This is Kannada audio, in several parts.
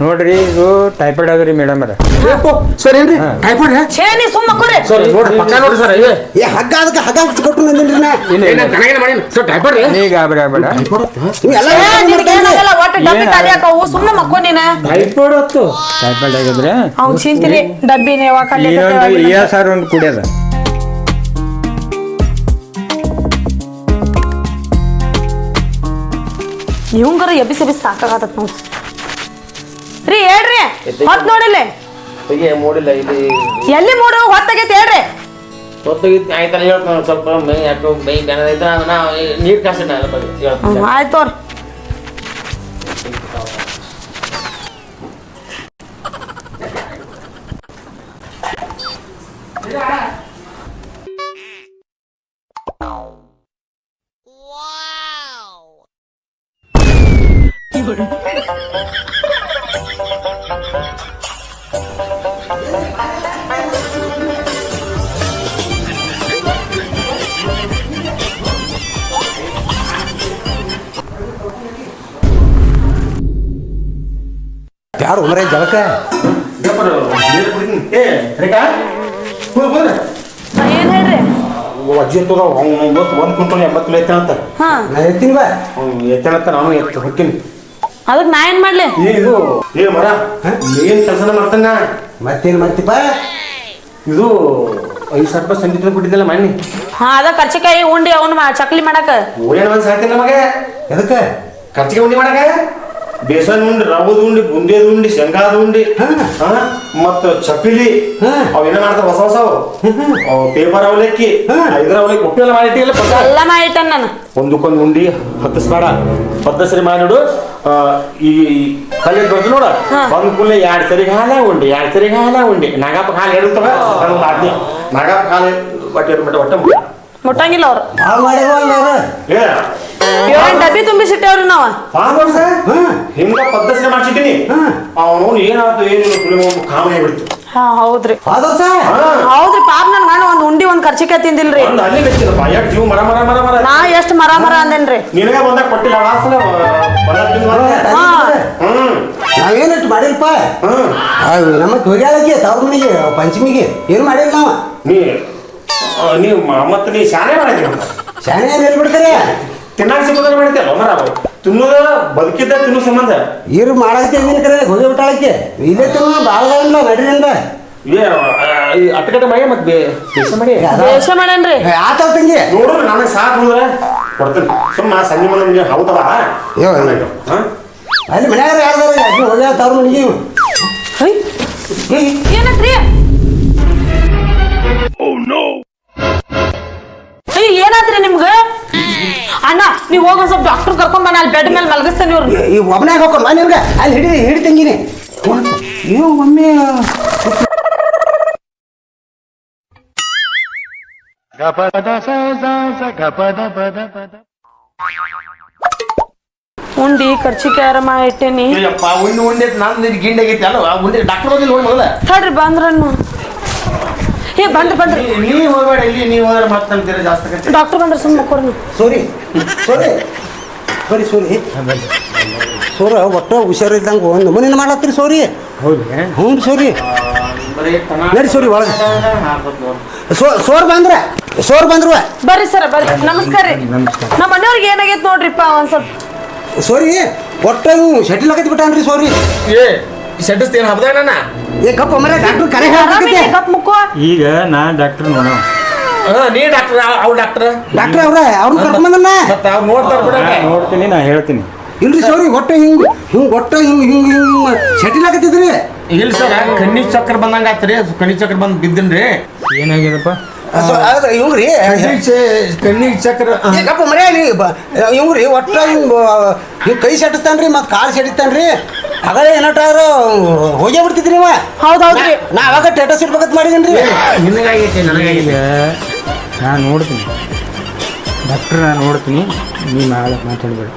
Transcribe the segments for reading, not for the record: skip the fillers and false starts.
ನೋಡ್ರಿ ಇದು ಟೈಫಾಯ್ಡ್ ಅದ್ರಿ ಮೇಡಮ್ ಅರ ಸರ್ ಏನ್ರಿ ಟೈಫಾಯ್ಡ್ ಛೇ ನೀ ಸುಮ್ಮ ಕೊರೆ ಸರ್ ನೋಡ್ರಿ ಪಕ್ಕ ನೋಡ್ರಿ ಸರ್ ಏ ಹಗ್ಗ ಅದಕ್ಕೆ ಹಗ್ಗ ಕೊಟ್ಟು ಬಂದಿನ್ರಿ ನಾ ನನಗೇನು ಮಾಡಿ ಸರ್ ಟೈಫಾಯ್ಡ್ ಈಗ ಗಾಬರಿ ಆಗ್ಬೇಡ ಎಲ್ಲ ನಿನಗೇನಾಗಲ್ಲ ಒಟ್ಟು ಡಬ್ಬಿ ಖಾಲಿ ಹಾಕವು ಸುಮ್ಮನೆ ಮಕ್ಕೋ ನೀನ ಟೈಫಾಯ್ಡ್ ಆಯ್ತು ಟೈಫಾಯ್ಡ್ ಆಗಿದ್ರೆ ಅವ್ನು ಚಿಂತಿರಿ ಡಬ್ಬಿನ ಯಾವಾಗ ಖಾಲಿ ಇನ್ನೊಂದು ಸಾರ್ ಒಂದು ಕುಡಿಯೋದ ಇವಂಗರ ಎಬ್ಬಿಸಿ ಎಬ್ಬಿಸಿ ಸಾಕಾಗತ್ತ ನೋಡಿ ರೀ ಹೇಳ್ರಿ ಹೊತ್ತು ನೋಡಿಲ್ಲ ಹೀಗೆ ಮೂಡಿಲ್ಲ ಇಲ್ಲಿ ಎಲ್ಲಿ ಮೂಡು ಹೊತ್ತಾಗೈತೆ ಹೇಳ್ರಿ ಹೊತ್ತೋಗಿತ್ತು ಆಯ್ತಲ್ಲ ಹೇಳ್ತಾನೆ ಸ್ವಲ್ಪ ಮೈ ಯಾಕೋ ಮೈ ಬೆನದೈತೆ ನಾ ನೀರು ಕಾಸಿನ ಹೇಳ್ತೀನಿ ಆಯ್ತು ತೋರಿ ಯಾರು ಉಮರೇ ಜಳಕ ಏ ರೇಖಾ ಏನ್ ಹೇಳ್ರಿ ಅಜ್ಜಿ ಅಂತದ ಒಂದು ಕ್ವಿಂಟಲ್ 80 ಕಿಲೋ ಐತೆ ಅಂತ ಹಾ ನಾ ಎತ್ತೀನಿ ಬಾ ಎತ್ತೇನಂತ ನಾನು ಎತ್ತು ಹೊಕ್ಕಿನಿ ಅದಕ್ಕೆ ನಾ ಏನ್ ಮಾಡ್ಲಿ ಇದು ಏ ಮರ ಏನ್ ಕೆಲಸನ ಮಾಡ್ತಾನ ಮತ್ತೇನು ಮಾಡ್ತೀಪ ಇದು 5,000 ರೂಪಾಯಿ ಸಂಗೀತ ಕೊಟ್ಟಿದ್ದಲ್ಲ ಮಣ್ಣಿ ಹಾ ಅದ ಕರ್ಚಿಕಾಯಿ ಉಂಡಿ ಅವನು ಚಕ್ಲಿ ಮಾಡಕ ಓಡೇನ ಒಂದು ಸಾಯ್ತೀನಿ ನಮಗೆ ಎದಕ್ಕೆ ಖರ್ಚಿಗೆ ಉಂಡಿ ಮಾಡಕ ಬೇಸನ್ ಉಂಡಿ ರವದ ಉಂಡಿ ಬುಂದೇದ ಉಂಡಿ ಶೇಂಗಾದ ಉಂಡಿ ಮತ್ತು ಚಪಿಲಿ ಅವೇನ ಮಾಡ್ತಾರ ಹೊಸ ಹೊಸ ಪೇಪರ್ ಅವಲಕ್ಕಿ ಇದ್ರ ಅವಲಕ್ಕಿ ಒಪ್ಪಿ ಎಲ್ಲ ಮಾಡಿಟ್ಟಿಲ್ಲ ಎಲ್ಲ ಮಾಡಿಟ್ಟನ್ ನಾನು ಒಂದಕ್ಕೊಂದು ಉಂಡಿ ಹತ್ತಿಸ್ಬೇಡ ಪದ್ದಸರಿ ಮಾಡಿ ನೋಡು ಈ ಕಲ್ಲಿ ಬರ್ದು ನೋಡ ಒಂದ್ ಕೂಲೆ 2 ಸರಿ ಹಾಲ ಉಂಡಿ 2 ಸರಿ ಹಾಲ ಉಂಡಿ ನಾಗಪ್ಪ ಹಾಲು ಹೇಳಿರ್ತವ ಅದೊಂದು ಆಜ್ಞೆ ನಾಗಪ್ಪ ಹಾಲು ಒಟ್ಟೆ ಮುಟ್ಟಂಗಿಲ್ಲ ಅವ್ರು ಭಾಳ ಮಾಡ್ಯಾರ ಏ 7 ಡಬ್ಬಿ ತುಂಬಿಸಿಟ್ಟೇವ್ರಿ ನಾವ ವರ್ಷ ಹಿಂಗ ಪದ್ದಸರಿ ಮಾಡ್ಸಿದ್ದೀನಿ ಅವನು ಏನಾಯ್ತು ಏನಿಲ್ಲ ಕುಳಿ ಕಾಮನೆ ಬಿಡ್ತು ಹಾ ಹೌದ್ರಿ ಹೋದವ್ಸ ಹೌದ್ರಿ ಪಾಪ ನನ್ ಗಂಡ ಒಂದ್ ಉಂಡಿ ಒಂದ್ ಕರ್ಚಿಕಾಯಿ ತಿಂದಿಲ್ರಿ ಒಂದು ಅಲ್ಲಿ ಬೆಚ್ಚಿದಪ್ಪ ಯಾಕೆ ಜೀವ ಮರ ಮರ ಮರ ಮರ ನಾ ಎಷ್ಟ್ ಮರ ಮರ ಅಂದೇನ್ರಿ ನಿನಗೆ ಬಂದಾಗ ಕೊಟ್ಟಿಲ್ಲ ವಾಸನೆ ನಾವೇನಿಟ್ಟು ಮಾಡಿಲ್ಪ ನಮ್ಮ ಹೋಗ್ಯಾಳಕ್ಕೆ ತವ್ರ ಮನೆಗೆ ಪಂಚಮಿಗೆ ಏನು ಮಾಡಿಲ್ಲ ನಾವು ನೀವು ಮತ್ತೆ ನೀ ಶಾನೆ ಮಾಡಿದ್ರಿ ಶಾಣೆ ಏನು ಬಿಡ್ತಾರೆ ತಿನ್ನಾಕ ಸಿಗೋದ್ರೆ ಮಾಡ್ತೀಯಲ್ಲ ಮರ ತಿನ್ನೋದ ಬದುಕಿದ್ದ ತಿನ್ನೋ ಸಂಬಂಧ ಇರು ಮಾಡಕ್ಕೆ ಏನೇನು ಕರೆ ಹೋಗಿ ಬಿಟ್ಟಾಳಕ್ಕೆ ಇಲ್ಲೇ ತಿನ್ನ ಭಾಳ ಇಲ್ಲ ನಡಿನಿಂದ ಅಟ್ಟಗಟ್ಟ ಮಾಡಿ ಮತ್ತೆ ದೇಶ ಮಾಡಿ ದೇಶ ಮಾಡೇನ್ರಿ ಆತಾವ ತಂಗಿ ನೋಡು ನನಗೆ ಸಾಕು ಹೋದ್ರೆ ಕೊಡ್ತೀನಿ ಸುಮ್ಮ ಸಂಜೆ ಮನೆ ನಿಮಗೆ ಹೌದವ ಅಲ್ಲಿ ಮನ್ಯಾಗ ಯಾರ್ದಾರ ಅಜ್ಜಿ ಹೋಗ್ಯಾಳ ತವ್ರ ಮನೆಗೆ ಏನತ್ರಿ ಏನಾದ್ರಿ ನಿಮ್ಗ ಅಣ್ಣ ನೀವ್ ಹೋಗ ಸ್ವಲ್ಪ ಡಾಕ್ಟರ್ ಕರ್ಕೊಂಡ್ ಬನ್ನ ಅಲ್ಲಿ ಬೆಡ್ ಮೇಲೆ ಮಲಗಿಸ್ತೇನೆ ಇವ್ರು ಈ ಒಬ್ಬನಾಗ ಹೋಗ್ಕೊಂಡು ನಿನ್ಗೆ ಅಲ್ಲಿ ಹಿಡಿ ತಂಗಿನಿ ಅಯ್ಯೋ ಒಮ್ಮೆ ಉಂಡಿ ಕರ್ಚಿಕಾಯಿ ಮಾಡಿ ಇಟ್ಟೇನಿ ಉಂಡಿ ಉಂಡಿ ನಾನು ಗಿಂಡಾಗೈತಿ ಅಲ್ಲ ಉಂಡಿ ಡಾಕ್ಟರ್ ಬಂದಿಲ್ಲ ನೋಡಿ ಮೊದಲ ತಡ್ರಿ ಬಂದ್ರನ್ನು ಏ ಬಂದ್ರಿ ನೀವು ಹೋಗ್ಬೇಡ ಇಲ್ಲಿ ನೀವು ಹೋದ್ರೆ ಮತ್ತೆ ನಮ್ಗೆ ಜಾಸ್ತಿ ಆಗತ್ತೆ ಡಾಕ್ಟರ್ ಬಂದ್ರೆ ಸುಮ್ಮನೆ ಕೊಡ್ರಿ ಸೋರಿ ಬರೀ ಸೋರ ಒಟ್ಟು ಹುಷಾರಿದ್ದಂಗೆ ಒಂದು ಮನೇನು ಮಾಡತ್ತೀರಿ ಸೋರಿ ಹೌದು ಹ್ಞೂ ಸೋರಿ ನಡಿ ಸೋರಿ ಒಳಗೆ ಸೋರ್ ಬಂದ್ರು ಬರ್ರಿ ಸರ್ ಬರ್ರಿ ನಮಸ್ಕಾರ ರೀ ನಮ್ಮ ಮನೆಯವ್ರಿಗೆ ಏನಾಗೈತೆ ನೋಡ್ರಿಪ್ಪ ಒಂದ್ ಸ್ವಲ್ಪ ಸೋರಿ ಒಟ್ಟು ಶೆಟ್ಟಿಲ್ ಆಗೈತಿ ಬಿಟ್ಟಾನ್ರಿ ಸೋರಿ ಏ ಸೆಟ್ಟಿಸ್ತೇನು ಹಬ್ಬದಾಗ ನನ್ನ ಏ ಕಪ್ಪ ಮರ ಡಾಕ್ಟರ್ ಕರೆ ಹೇಳ್ಬೇಕೈತೆ ಕಪ್ ಮುಕ್ಕೋ ಈಗ ನಾ ಡಾಕ್ಟರ್ ನೋಡ ನೀ ಡಾಕ್ಟರ್ ಅವ್ರು ಡಾಕ್ಟರ್ ಡಾಕ್ಟರ್ ಅವ್ರನ್ನ ಕರ್ಕೊಂಬಂದನ್ನ ಮತ್ತೆ ಅವ್ರು ನೋಡ್ತಾರ ಬಿಡ ನೋಡ್ತೀನಿ ನಾ ಹೇಳ್ತೀನಿ ಇಲ್ರಿ ಸೋರಿ ಒಟ್ಟು ಹಿಂಗೆ ಶೆಟ್ಟಿಲ್ ಆಗತ್ತಿದ್ರಿ ಇಲ್ಲ ಸರ್ ಕಣ್ಣಿ ಚಕ್ರ ಬಂದಂಗ ಆತ್ರಿ ಕಣ್ಣಿ ಚಕ್ರ ಬಂದ್ ಬಿದ್ದನ್ರಿ ಏನಾಗ್ಯದಪ್ಪ ಇವ್ರಿ ಕಣ್ಣಿಗೆ ಚಕ್ರ ಕಪ್ಪ ಮರ ಇವ್ರಿ ಒಟ್ಟು ಹಿಂಗೆ ಕೈ ಸೆಟ್ಟಿಸ್ತಾನ್ರಿ ಮತ್ತು ಕಾಲು ಸೆಟ್ಟಿಸ್ತಾನ್ರಿ ಆಗಲೇ ಏನಾಟಾರು ಹೋಗೇ ಬಿಡ್ತಿದ್ರಿ ಇವ ಹೌದೌದ್ರಿ ನಾ ಅವಾಗ ಟೇಟಸ್ ಇಡ್ಬೇಕಂತ ಮಾಡಿದೇನ್ರಿ ನಿನಗಾಗೈತಿ ನನಗಾಗೈತಿ ನಾನು ನೋಡ್ತೀನಿ ಡಾಕ್ಟ್ರ್ ನಾನು ನೋಡ್ತೀನಿ ನೀ ಮಾತಾಡ್ಬೇಡ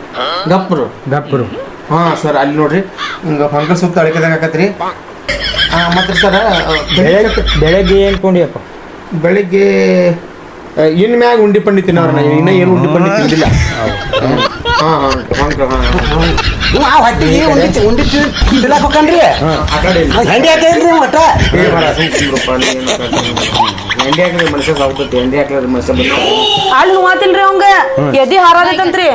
ಗಪ್ಪರು ಹಾಂ ಸರ್ ಅಲ್ಲಿ ನೋಡ್ರಿ ಹಿಂಗೆ ಫಂಗಲ್ ಸುತ್ತ ಅಳಿಕೆದಾಗ ಆಕತ್ರಿ ಮತ್ತೆ ಸರ್ ಬೆಳಗ್ಗೆ ಏನು ಕೊಂಡಿಯಪ್ಪ ಬೆಳಿಗ್ಗೆ ಇನ್ ಮ್ಯಾಗ ಉಂಡಿ ಪಂಡಿ ತಿನ್ನವ್ರ ಇನ್ನ ಏನು ಉಂಡಿ ಪಂಡಿ ತಿಂದಿಲ್ಲ ನೀವು ಆ ಹೊಟ್ಟಿಗೆ ಉಂಡಿ ತಿನ್ನಕ್ ಹೋಗ್ಕನ್ರಿ ಆ ಕಡೆ ಹೆಂಡಿ ಹಾಕಿಲ್ರಿ ಒಟ್ಟ ಎಂಡಿ ಹಾಕಿದ್ರೆ ಮನುಷ್ಯ ಸಾಗ್ತೈತಿ ಎಂಡಿ ಹಾಕಿದ್ರೆ ಮನುಷ್ಯ ಬರ್ತಾರೆ ಅಲ್ಲಿ ನೋವಾತಿಲ್ರಿ ಅವಂಗ ಎದಿ ಹಾರಾದೈತಂತ್ರಿ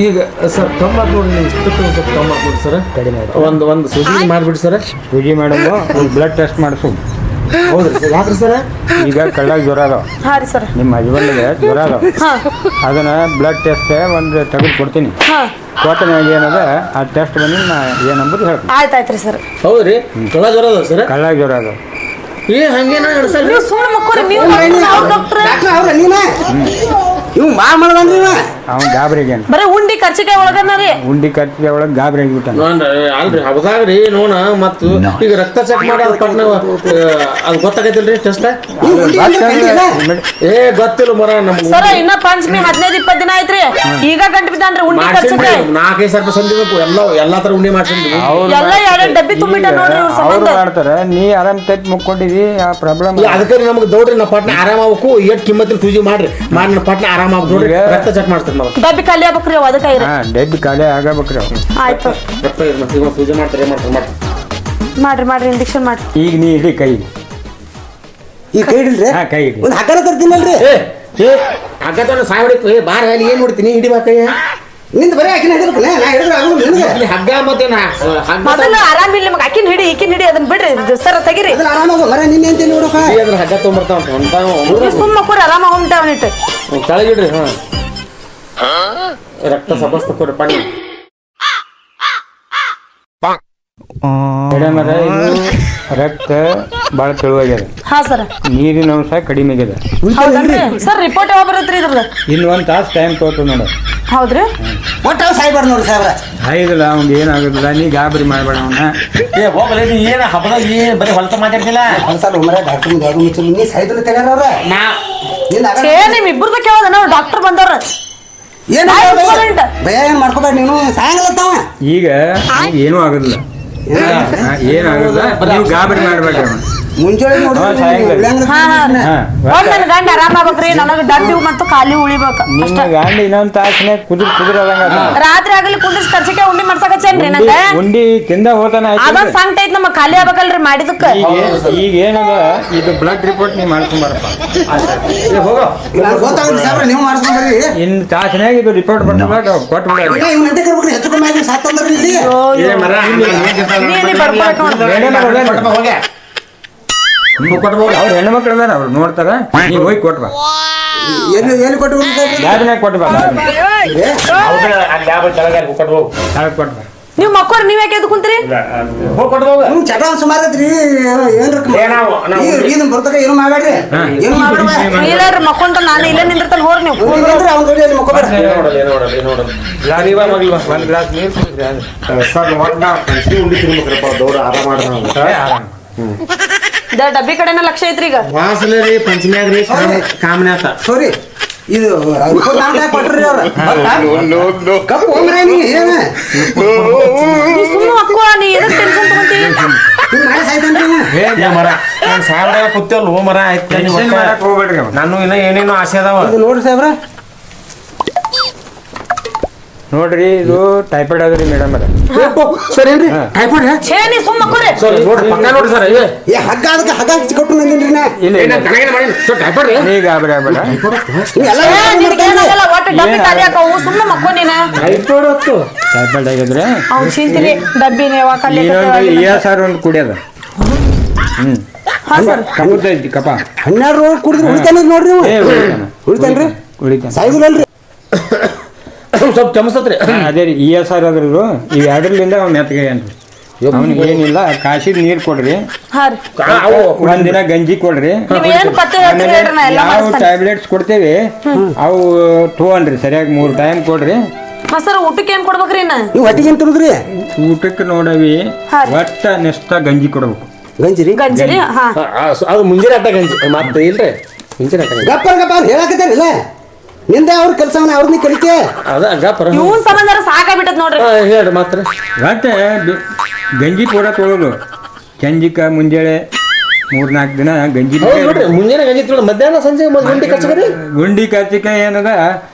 ಈಗ ಸರ್ ತೊಂಬತ್ತು ನೋಡಿ ನೀವು ಇಷ್ಟಕ್ಕೆ ಸ್ವಲ್ಪ ತೊಂಬತ್ತು ನೋಡಿ ಸರ್ ಕಡಿಮೆ ಆಯ್ತು. ಒಂದು ಸೂಜಿ ಮಾಡಿಬಿಡಿ ಸರ್ ಸೂಜಿ ಮಾಡೋದು ಒಂದು ಬ್ಲಡ್ ಟೆಸ್ಟ್ ಮಾಡಿಸು. ಹೌದ್ರಿ ಸರ್ ಯಾಕ್ರಿ ಸರ್ ಈಗ ಕಳ್ಳಾಗ ಜ್ವರ ಅದಾವ, ಹಾ ರೀ ಸರ್. ನಿಮ್ಮ ಹಸ್ಬೆಂಡ್ಗೆ ಜ್ವರ ಅದಾವ, ಹಾ ಅದನ್ನ ಬ್ಲಡ್ ಟೆಸ್ಟ್ ಒಂದು ತೆಗೆದು ಕೊಡ್ತೀನಿ. ಹಾ ಕೊಟ್ಟನಾಗ ಏನದ ಆ ಟೆಸ್ಟ್ ಬಂದು ನಾ ಏನಂಬುದು ಹೇಳ್ತೀನಿ. ಆಯ್ತಾಯ್ತ್ರಿ ಸರ್. ಹೌದ್ರಿ ಕಳ್ಳ ಜ್ವರ ಅದ ಸರ್ ಕಳ್ಳಾಗ ಜ್ವರ ಅದಾವ. ಹಂಗೇನ ನಡೆಸಲ್ಲ ನೀವು ಸುಳ್ಳು ಮಕ್ಕೋರಿ, ನೀವು ಡಾಕ್ಟ್ರ್ ಡಾಕ್ಟ್ರ್ ಅವ್ರ ನೀನ ಇವ್ ಮಾಡ್ಬಂದ್ರಿ ಇವ ಅವ್ನು ಗಾಬರಿಗೇನು ಬರೀ ಉಂಡಿ ಕರ್ಚಿಕಾಯಿ ಒಳಗನ ರೀ. ಉಂಡಿ ಖರ್ಚಿಗೆ ಒಳಗೆ ಗಾಬರಿ ಆಗಿಬಿಟ್ಟಾನ. ಅಲ್ರಿ ಹೌದಾಗ್ರಿ ನೋಡ ಮತ್ತು ಈಗ ರಕ್ತ ಚೆಕ್ ಮಾಡಿ ಅದು ಪಟ್ನ ಅದು ಗೊತ್ತಾಗೈತಿಲ್ರಿ ಟೆಸ್ಟ್ ಗೊತ್ತಿಲ್ಲ ಮರ ನಮ್ಗೆ ಸರ ಇನ್ನ ಪಂಚಮಿ 15-20 ದಿನ ಆಯ್ತ್ರಿ, ಈಗ ಗಂಟು ಬಿದ್ದಾನ್ರಿ ಉಂಡಿ ಕರ್ಚಿಕಾಯಿ. 4-5 ಸಾವಿರ ಸಂದಿಬೇಕು ಎಲ್ಲಾ ತರ ಉಂಡಿ ಮಾಡ್ಸಿದ್ವಿ ಎಲ್ಲ 2 ಡಬ್ಬಿ ತುಂಬಿಟ್ಟ ನೋಡ್ರಿ ಇವ್ರ ಅವ್ರು ಸಂಬಂಧ. ಮಾಡ್ತಾರ, ನೀ ಆರಾಮ್ ತೆಗ್ ಮುಕ್ಕೊಂಡಿದಿ. ಆ ಪ್ರಾಬ್ಲಮ್ ಅದಕ್ಕೆ ನಮ್ಗೆ ದೌಡ್ರಿ ನಾ ಪಟ್ನ ಆರಾಮ ಆಗ್ಬೇಕು ಎಷ್ಟು ಕಿಮ್ಮತ್ತಿನ ಸೂಜಿ ಮಾಡ್ರಿ ಮಾಡಿ ನಾ ಪಟ್ನ ಆರಾಮ ಆಗ್ಬೇಕು ನೋಡ್ರಿ ರಕ್ತ ಚೆಕ್ ಮಾಡ್ತಾರೆ ನಾವು ಡಬ್ಬಿ ಖಾಲಿ ಆಗ್ಬೇಕ್ರಿ ಅವ್ ಅದಕ್ಕೆ ಇರಿ. ಡೆಡ್ ಖಾಲಿ ಆಗಬೇಕ್ರಿ ಅವ್ರು. ಆಯ್ತು ರಕ್ತ ಸೂಜಿ ಮಾಡ್ತಾರೆ ಮಾಡ್ರಿ ಇಂಜೆಕ್ಷನ್ ಮಾಡ್ರಿ. ಈಗ ನೀ ಇಡಿ ಕೈ. ಈ ಕೈ ಹಿಡಿಲ್ರಿ ಹಾ ಕೈ ಹಿಡಿ. ಒಂದು ಹಗ್ಗನ ತರ್ತೀನಲ್ರಿ ಹಗ್ಗತನ ಸಾಯ್ಬಿಡಿತ್ತು ಬಾರ ಏನ್ ನೋಡ್ತೀನಿ ಹಿಡಿಬಾ ಕೈ ನಿಂದ ಬರೀ ಹಾಕಿನ ಹಿಡಿಬೇಕಲ್ಲ ನಾ ಹಿಡಿದ್ರೆ ಆಗುದಿಲ್ಲ ನಿನಗೆ ಹಗ್ಗ ಮತ್ತೆ ಮೊದಲು ಆರಾಮಿಲ್ಲ ನಿಮ್ಗೆ ಅಕ್ಕಿನ ಹಿಡಿ ಈಕಿನ ಹಿಡಿ ಅದನ್ನ ಬಿಡ್ರಿ ಸರ ತೆಗಿರಿ. ಅದ್ರ ಆರಾಮಾಗ ಮರ ನಿನ್ನೆ ಅಂತ ನೋಡಕ ಹಗ್ಗ ತೊಗೊಂಬರ್ತಾವ ನೀವು ಸುಮ್ಮ ಮಕ್ಕೋರಿ ಆರಾಮ ಹೋಗ್ಬಿಟ್ಟ ಅವನಿಟ್ಟು. ಕೆಳಗಿಡ್ರಿ ರಕ್ತ ಸಬಸ್ತ ಕೊಡ್ರಿ ಪಾಣಿ ಮೇಡಮ್ ಅದ ಇದು ರಕ್ತ ಭಾಳ ತೆಳುವಾಗ್ಯದ, ಹಾ ಸರ್. ನೀರಿನ ಅಂಶ ಕಡಿಮೆ ಆಗ್ಯದ. ಹೌದನ್ರಿ ಸರ್. ರಿಪೋರ್ಟ್ ಯಾವಾಗ ಬರತ್ರಿ ಇದ್ರದ್ದು? ಇನ್ನು ಒಂದು ತಾಸು ಟೈಮ್ ತಗೋತು ನೋಡು. ಹೌದ್ರಿ ಒಟ್ಟ ಸಾಯ್ಬಾರ್ದು ನೋಡ್ರಿ ಸಾಹೇಬ್ರ. ಆಯ್ದಿಲ್ಲ ಅವ್ನಿಗೆ ಏನಾಗೋದಿಲ್ಲ, ನೀ ಗಾಬರಿ ಮಾಡ್ಬೇಡ ಅವನ್ನ. ಹೋಗಲ್ಲ ಏನ ಹಬ್ಬದಾಗ ಏನ್ ಬರೀ ಹೊಲತ ಮಾತಾಡ್ತಿಲ್ಲ ಒಂದ್ಸಲ ಉಮರ ಡಾಕ್ಟರ್ ಯಾರು ಮುಚ್ಚು ನೀ ಸಾಯ್ದ್ರು ತೆಗ್ಯಾರ ಅವ್ರ ನಾ ಏ ನಿಮ್ ಇಬ್ಬರದ ಕೇಳೋದ ನಾವು ಡಾಕ್ಟರ್ ಬಂದವ್ರ. ಏನು ಆಯ್ತು, ಭಯ ಏನ್ ಮಾಡ್ಕೋಬೇಡ ನೀನು ಸಾಯಂಗಲತ್ತಾವ ಈಗ ಏನೂ ಆಗೋದಿಲ್ಲ, ಏನಾಗೋದಿಲ್ಲ. ನೀವು ಗಾಬರಿ ಮಾಡ್ಬೇಡ್ರಿ ಅವನು. ಮುಂಜಾನೆ ನೋಡಿ ಹಾ ಹಾ ರೀ. ಒಂದ್ ನನ್ ಗಂಡ ಆರಾಮ ಆಗ್ಬೇಕ್ರಿ, ನನಗ ಡಬ್ಬಿ ಮತ್ತು ಖಾಲಿ ಉಳಿಬೇಕು ನಿಮ್ಮ ಅಷ್ಟ. ಗಾಂಡ ಇನ್ನೊಂದು ತಾಸನೆ ಕುದುರದಂಗ ರಾತ್ರಿ ಆಗಲಿ ಕುಂದಿಸ್ ಕರ್ಚಿಕಾಯಿ ಉಂಡಿ ಮಾಡ್ಸಕಚ್ಚೇನ್ರಿ ನಂಗ. ಉಂಡಿ ತಿಂದ ಹೋತಾನ. ಅದೊಂದ್ ಸಂಕಟ ಐತ್ ನಮ್ಮ ಖಾಲಿ ಆಗ್ಬೇಕಲ್ರಿ ಮಾಡಿದಕ್ಕ. ಈಗ ಏನದ ಇದು ಬ್ಲಡ್ ರಿಪೋರ್ಟ್ ನೀವು ಮಾಡ್ಕೊಂಬರಪ್ಪ. ಹೋಗೋ ಗೊತ್ತಾಗುತ್ತೆ ಸಾಹೇಬ್ರ ನೀವು ಮಾಡಿಸ್ಕೊಂಡ್ರಿ ಇನ್ನು ತಾಸನ್ಯಾಗ ಇದು ರಿಪೋರ್ಟ್ ಬರ್ತದ ಕೊಟ್ಬಿಡ. ಇವ್ ನಂಟೆ ಕರ್ಬೇಕ್ರಿ ಹೆಚ್ಚು ಕಮ್ಮಿ ಆಗಿ ಸಾತ್ತಂದ್ರಿ ಇಲ್ಲಿ ನೀ ಬರ್ಕೊಳಕ್ ನೋಡ್ರಿ. ಹೋಗ್ಯ ಅವ್ರು ಹೆಣ್ಣು ಮಕ್ಳು ಅದಾರ, ಅವ್ರು ನೋಡ್ತಾರ. ನೀವು ಹೋಗಿ ಕೊಟ್ಬಾ, ಎಲ್ಲಿ ಕೊಟ್ಟು ಬಿಡ್ತಾರೆ ಲ್ಯಾಬ್ನಾಗ ಕೊಟ್ಬಾ, ಕೆಳಗೆ ಕೊಟ್ಬಾ. ನೀವ್ ಮಕ್ಕೋರ್ ನೀವ್ ಯಾಕೆ ಎದ್ದು ಕುಂತ್ರಿ? ನೀವು ಚಟ ಸುಮಾರು ಐತ್ರಿ ಏನ್ ಬರ್ತಕ ಏನು ಮಾಡ್ಬೇಡ್ರಿ ಏನು ಮಾಡ್ಬೇಡ್ರಿ ಇಲ್ಲಾರ್ರಿ ಮಕ್ಕೊಂತ ನಾನು ಇಲ್ಲೇ ನಿಂದಿರ್ತಾನೆ ಹೋರ್ ನೀವು. ಅವ್ನ ಕಡೆ ಅಲ್ಲಿ ಮಕ್ಕೋಬೇಡ ಒಂದು ಗ್ಲಾಸ್ ನೀರು ಕುಡಿದ್ರಿ ದೌಡ ಆರಾಮ ಆರಾಮ. ಡಬ್ಬಿ ಕಡೆನ ಲಕ್ಷ ಐತ್ರಿ ಈಗ. ವಾಸಲೆ ರೀ ಪಂಚಮ್ಯಾಗ ರೀ ಕಾಮನೆ ಆತ ಸಾರಿ ಇದು ಕೊಟ್ರಿ ಅವ್ರ ಕಪ್ಪು ಹೋಗ್ರಿ ನೀ ಏನ ನೀ ಸುಮ್ಮ ಮಕ್ಕೋ, ನೀ ಎದಕ್ ಟೆನ್ಷನ್ ತಗೊಂತಿ? ಹಿಂಗ್ ಮಾಡಿ ಸಾಯ್ತಾನ್ರಿ ಮರ ನಾನು ಸಾಯಂಕಾಲ ಕೂತೇವಲ್ಲ ಹೋ ಮರ ಆಯ್ತು ಟೆನ್ಷನ್ ಮಾಡಕ್ ಹೋಗ್ಬೇಡ್ರಿ ಅವ್ನು. ನಾನು ಇನ್ನ ಏನೇನೋ ಆಸೆ ಅದಾವ ಇದು ನೋಡ್ರಿ ಸಾಹೇಬ್ರ ನೋಡ್ರಿ ಇದು ಟೈಫಾಯ್ಡ್ ಅದ್ರಿ ಮೇಡಮ್ ಅದ. ಸರ್ ಏನ್ರಿ ಟೈಫಾಯ್ಡ್ ಛೇ ನೀ ಸುಮ್ಮ ಮಕ್ಕೋರಿ. ಸರ್ ನೋಡ್ರಿ ಪಕ್ಕ ನೋಡ್ರಿ ಸರ್ ಏ ಹಗ್ಗ ಅದಕ್ಕೆ ಹಗ್ಗ ಕೊಟ್ಟು ನಂದಿನ್ರಿ ನಾ ಇಲ್ಲ ಇಲ್ಲ, ಸರ್ ಟೈಫಾಯ್ಡ್ ನೀ ಗಾಬರಿ ಆಗ್ಬೇಡ. ಎಲ್ಲ ಏ, ನಿನಗ್ ಏನಾಗಲ್ಲ, ಒಟ್ಟು ಡಬ್ಬಿ ಖಾಲಿ ಹಾಕವು, ಸುಮ್ಮ ಮಕ್ಕೋ ನೀನ. ಟೈಫಾಯ್ಡ್ ಹೊತ್ತು ಟೈಫಾಯ್ಡ್ ಆಗಿದ್ರೆ ಅವ್ನು ಚಿಂತಿರಿ ಡಬ್ಬಿನ ಯಾವಾಗ ಖಾಲಿ ಇನ್ನೊಂದು ESR ಒಂದು ಕುಡಿಯೋದ. ಹಾ ಸರ್. ಕಪ್ಪೈತಿ ಕಪ. 12 ರೋಡ್ ಕುಡಿದ್ರೆ ಉಳಿತಾನ ನೋಡ್ರಿ ನೀವು ಏ ಉಳಿತಾನ್ರಿ ಉಳಿತಾನ. ಸಾಯ್ದಿಲ್ಲಲ್ರಿ ಸ್ವಲ್ಪ ಚಮಸತ್ರಿ ಅದೇ ರೀ ESR ಅದ್ರಿ ಇದು. ಈ ಎರಡರಿಂದ ಅವ್ನು ಮೆತ್ತಗೆ ಏನ್ರಿ ಅವ್ನಿಗೆ ಏನಿಲ್ಲ, ಕಾಶಿದ ನೀರು ಕೊಡ್ರಿ, ಹಾ ರೀ. ಒಂದಿನ ಗಂಜಿ ಕೊಡ್ರಿ. ನೀವ್ ಏನ್ ಪತ್ತೆ ಹೇಳ್ತೀರಿ ಹೇಳ್ರಿ, ನಾ ಎಲ್ಲ ಯಾವ ಮಾಡಿಸ್ತಾನೆ. ಟ್ಯಾಬ್ಲೆಟ್ಸ್ ಕೊಡ್ತೇವೆ ಅವು ತಗೊಂಡ್ರಿ ಸರಿಯಾಗಿ 3 ಟೈಮ್ ಕೊಡ್ರಿ. ಹಾ ಸರ್, ಊಟಕ್ಕೆ ಏನ್ ಕೊಡ್ಬೇಕ್ರಿ ಇನ್ನ? ನೀವು ಹೊಟ್ಟಿಗೆ ಏನ್ ತಿರುದ್ರಿ ಊಟಕ್ಕೆ ನೋಡವಿ ಹಾ ರೀ. ಒಟ್ಟ ನೆಸ್ಟ ಗಂಜಿ ಕೊಡ್ಬೇಕು. ಗಂಜಿರಿ ಗಂಜಿರಿ. ಹಾ ಅದು ಮುಂಜಾನೆ ಅಟ್ಟ ಗಂಜಿ ಮತ್ತೆ ಇಲ್ರಿ ಮುಂಜಾನೆ ಅಟ್ಟ ಗಂಜಿ ಗಪ್ಪ ಹೇಳಾಕತ್ತಾರಿಲ್ಲ ನಿಂದ ಅವ್ರ ಕೆಲಸವನ್ನ ಅವ್ರನ್ನ ಕಲಿಕೆ ಅದ ಗಪ್ಪರ ಇವನ್ ಸಂಬಂಧ ಸಾಕಾಗ್ಬಿಟ್ಟದ್ ನೋಡ್ರಿ. ಹೇಳ್ರಿ ಮಾತ್ರ ಒಟ್ಟ ಗಂಜಿ ಪೂರ ತೊಳೋದು. ಚಂಜಿಕ ಮುಂಜಾನೆ 3-4 ದಿನ ಗಂಜಿ ಹೌದು ಬಿಡ್ರಿ ಮುಂಜಾನೆ ಗಂಜಿ ತಿಳಿ ಮಧ್ಯಾಹ್ನ ಸಂಜೆ ಗುಂಡಿ ಕಚ್ಚಗರಿ ಗುಂಡಿ ಕರ್ಚಿಕಾಯಿ ಏನದ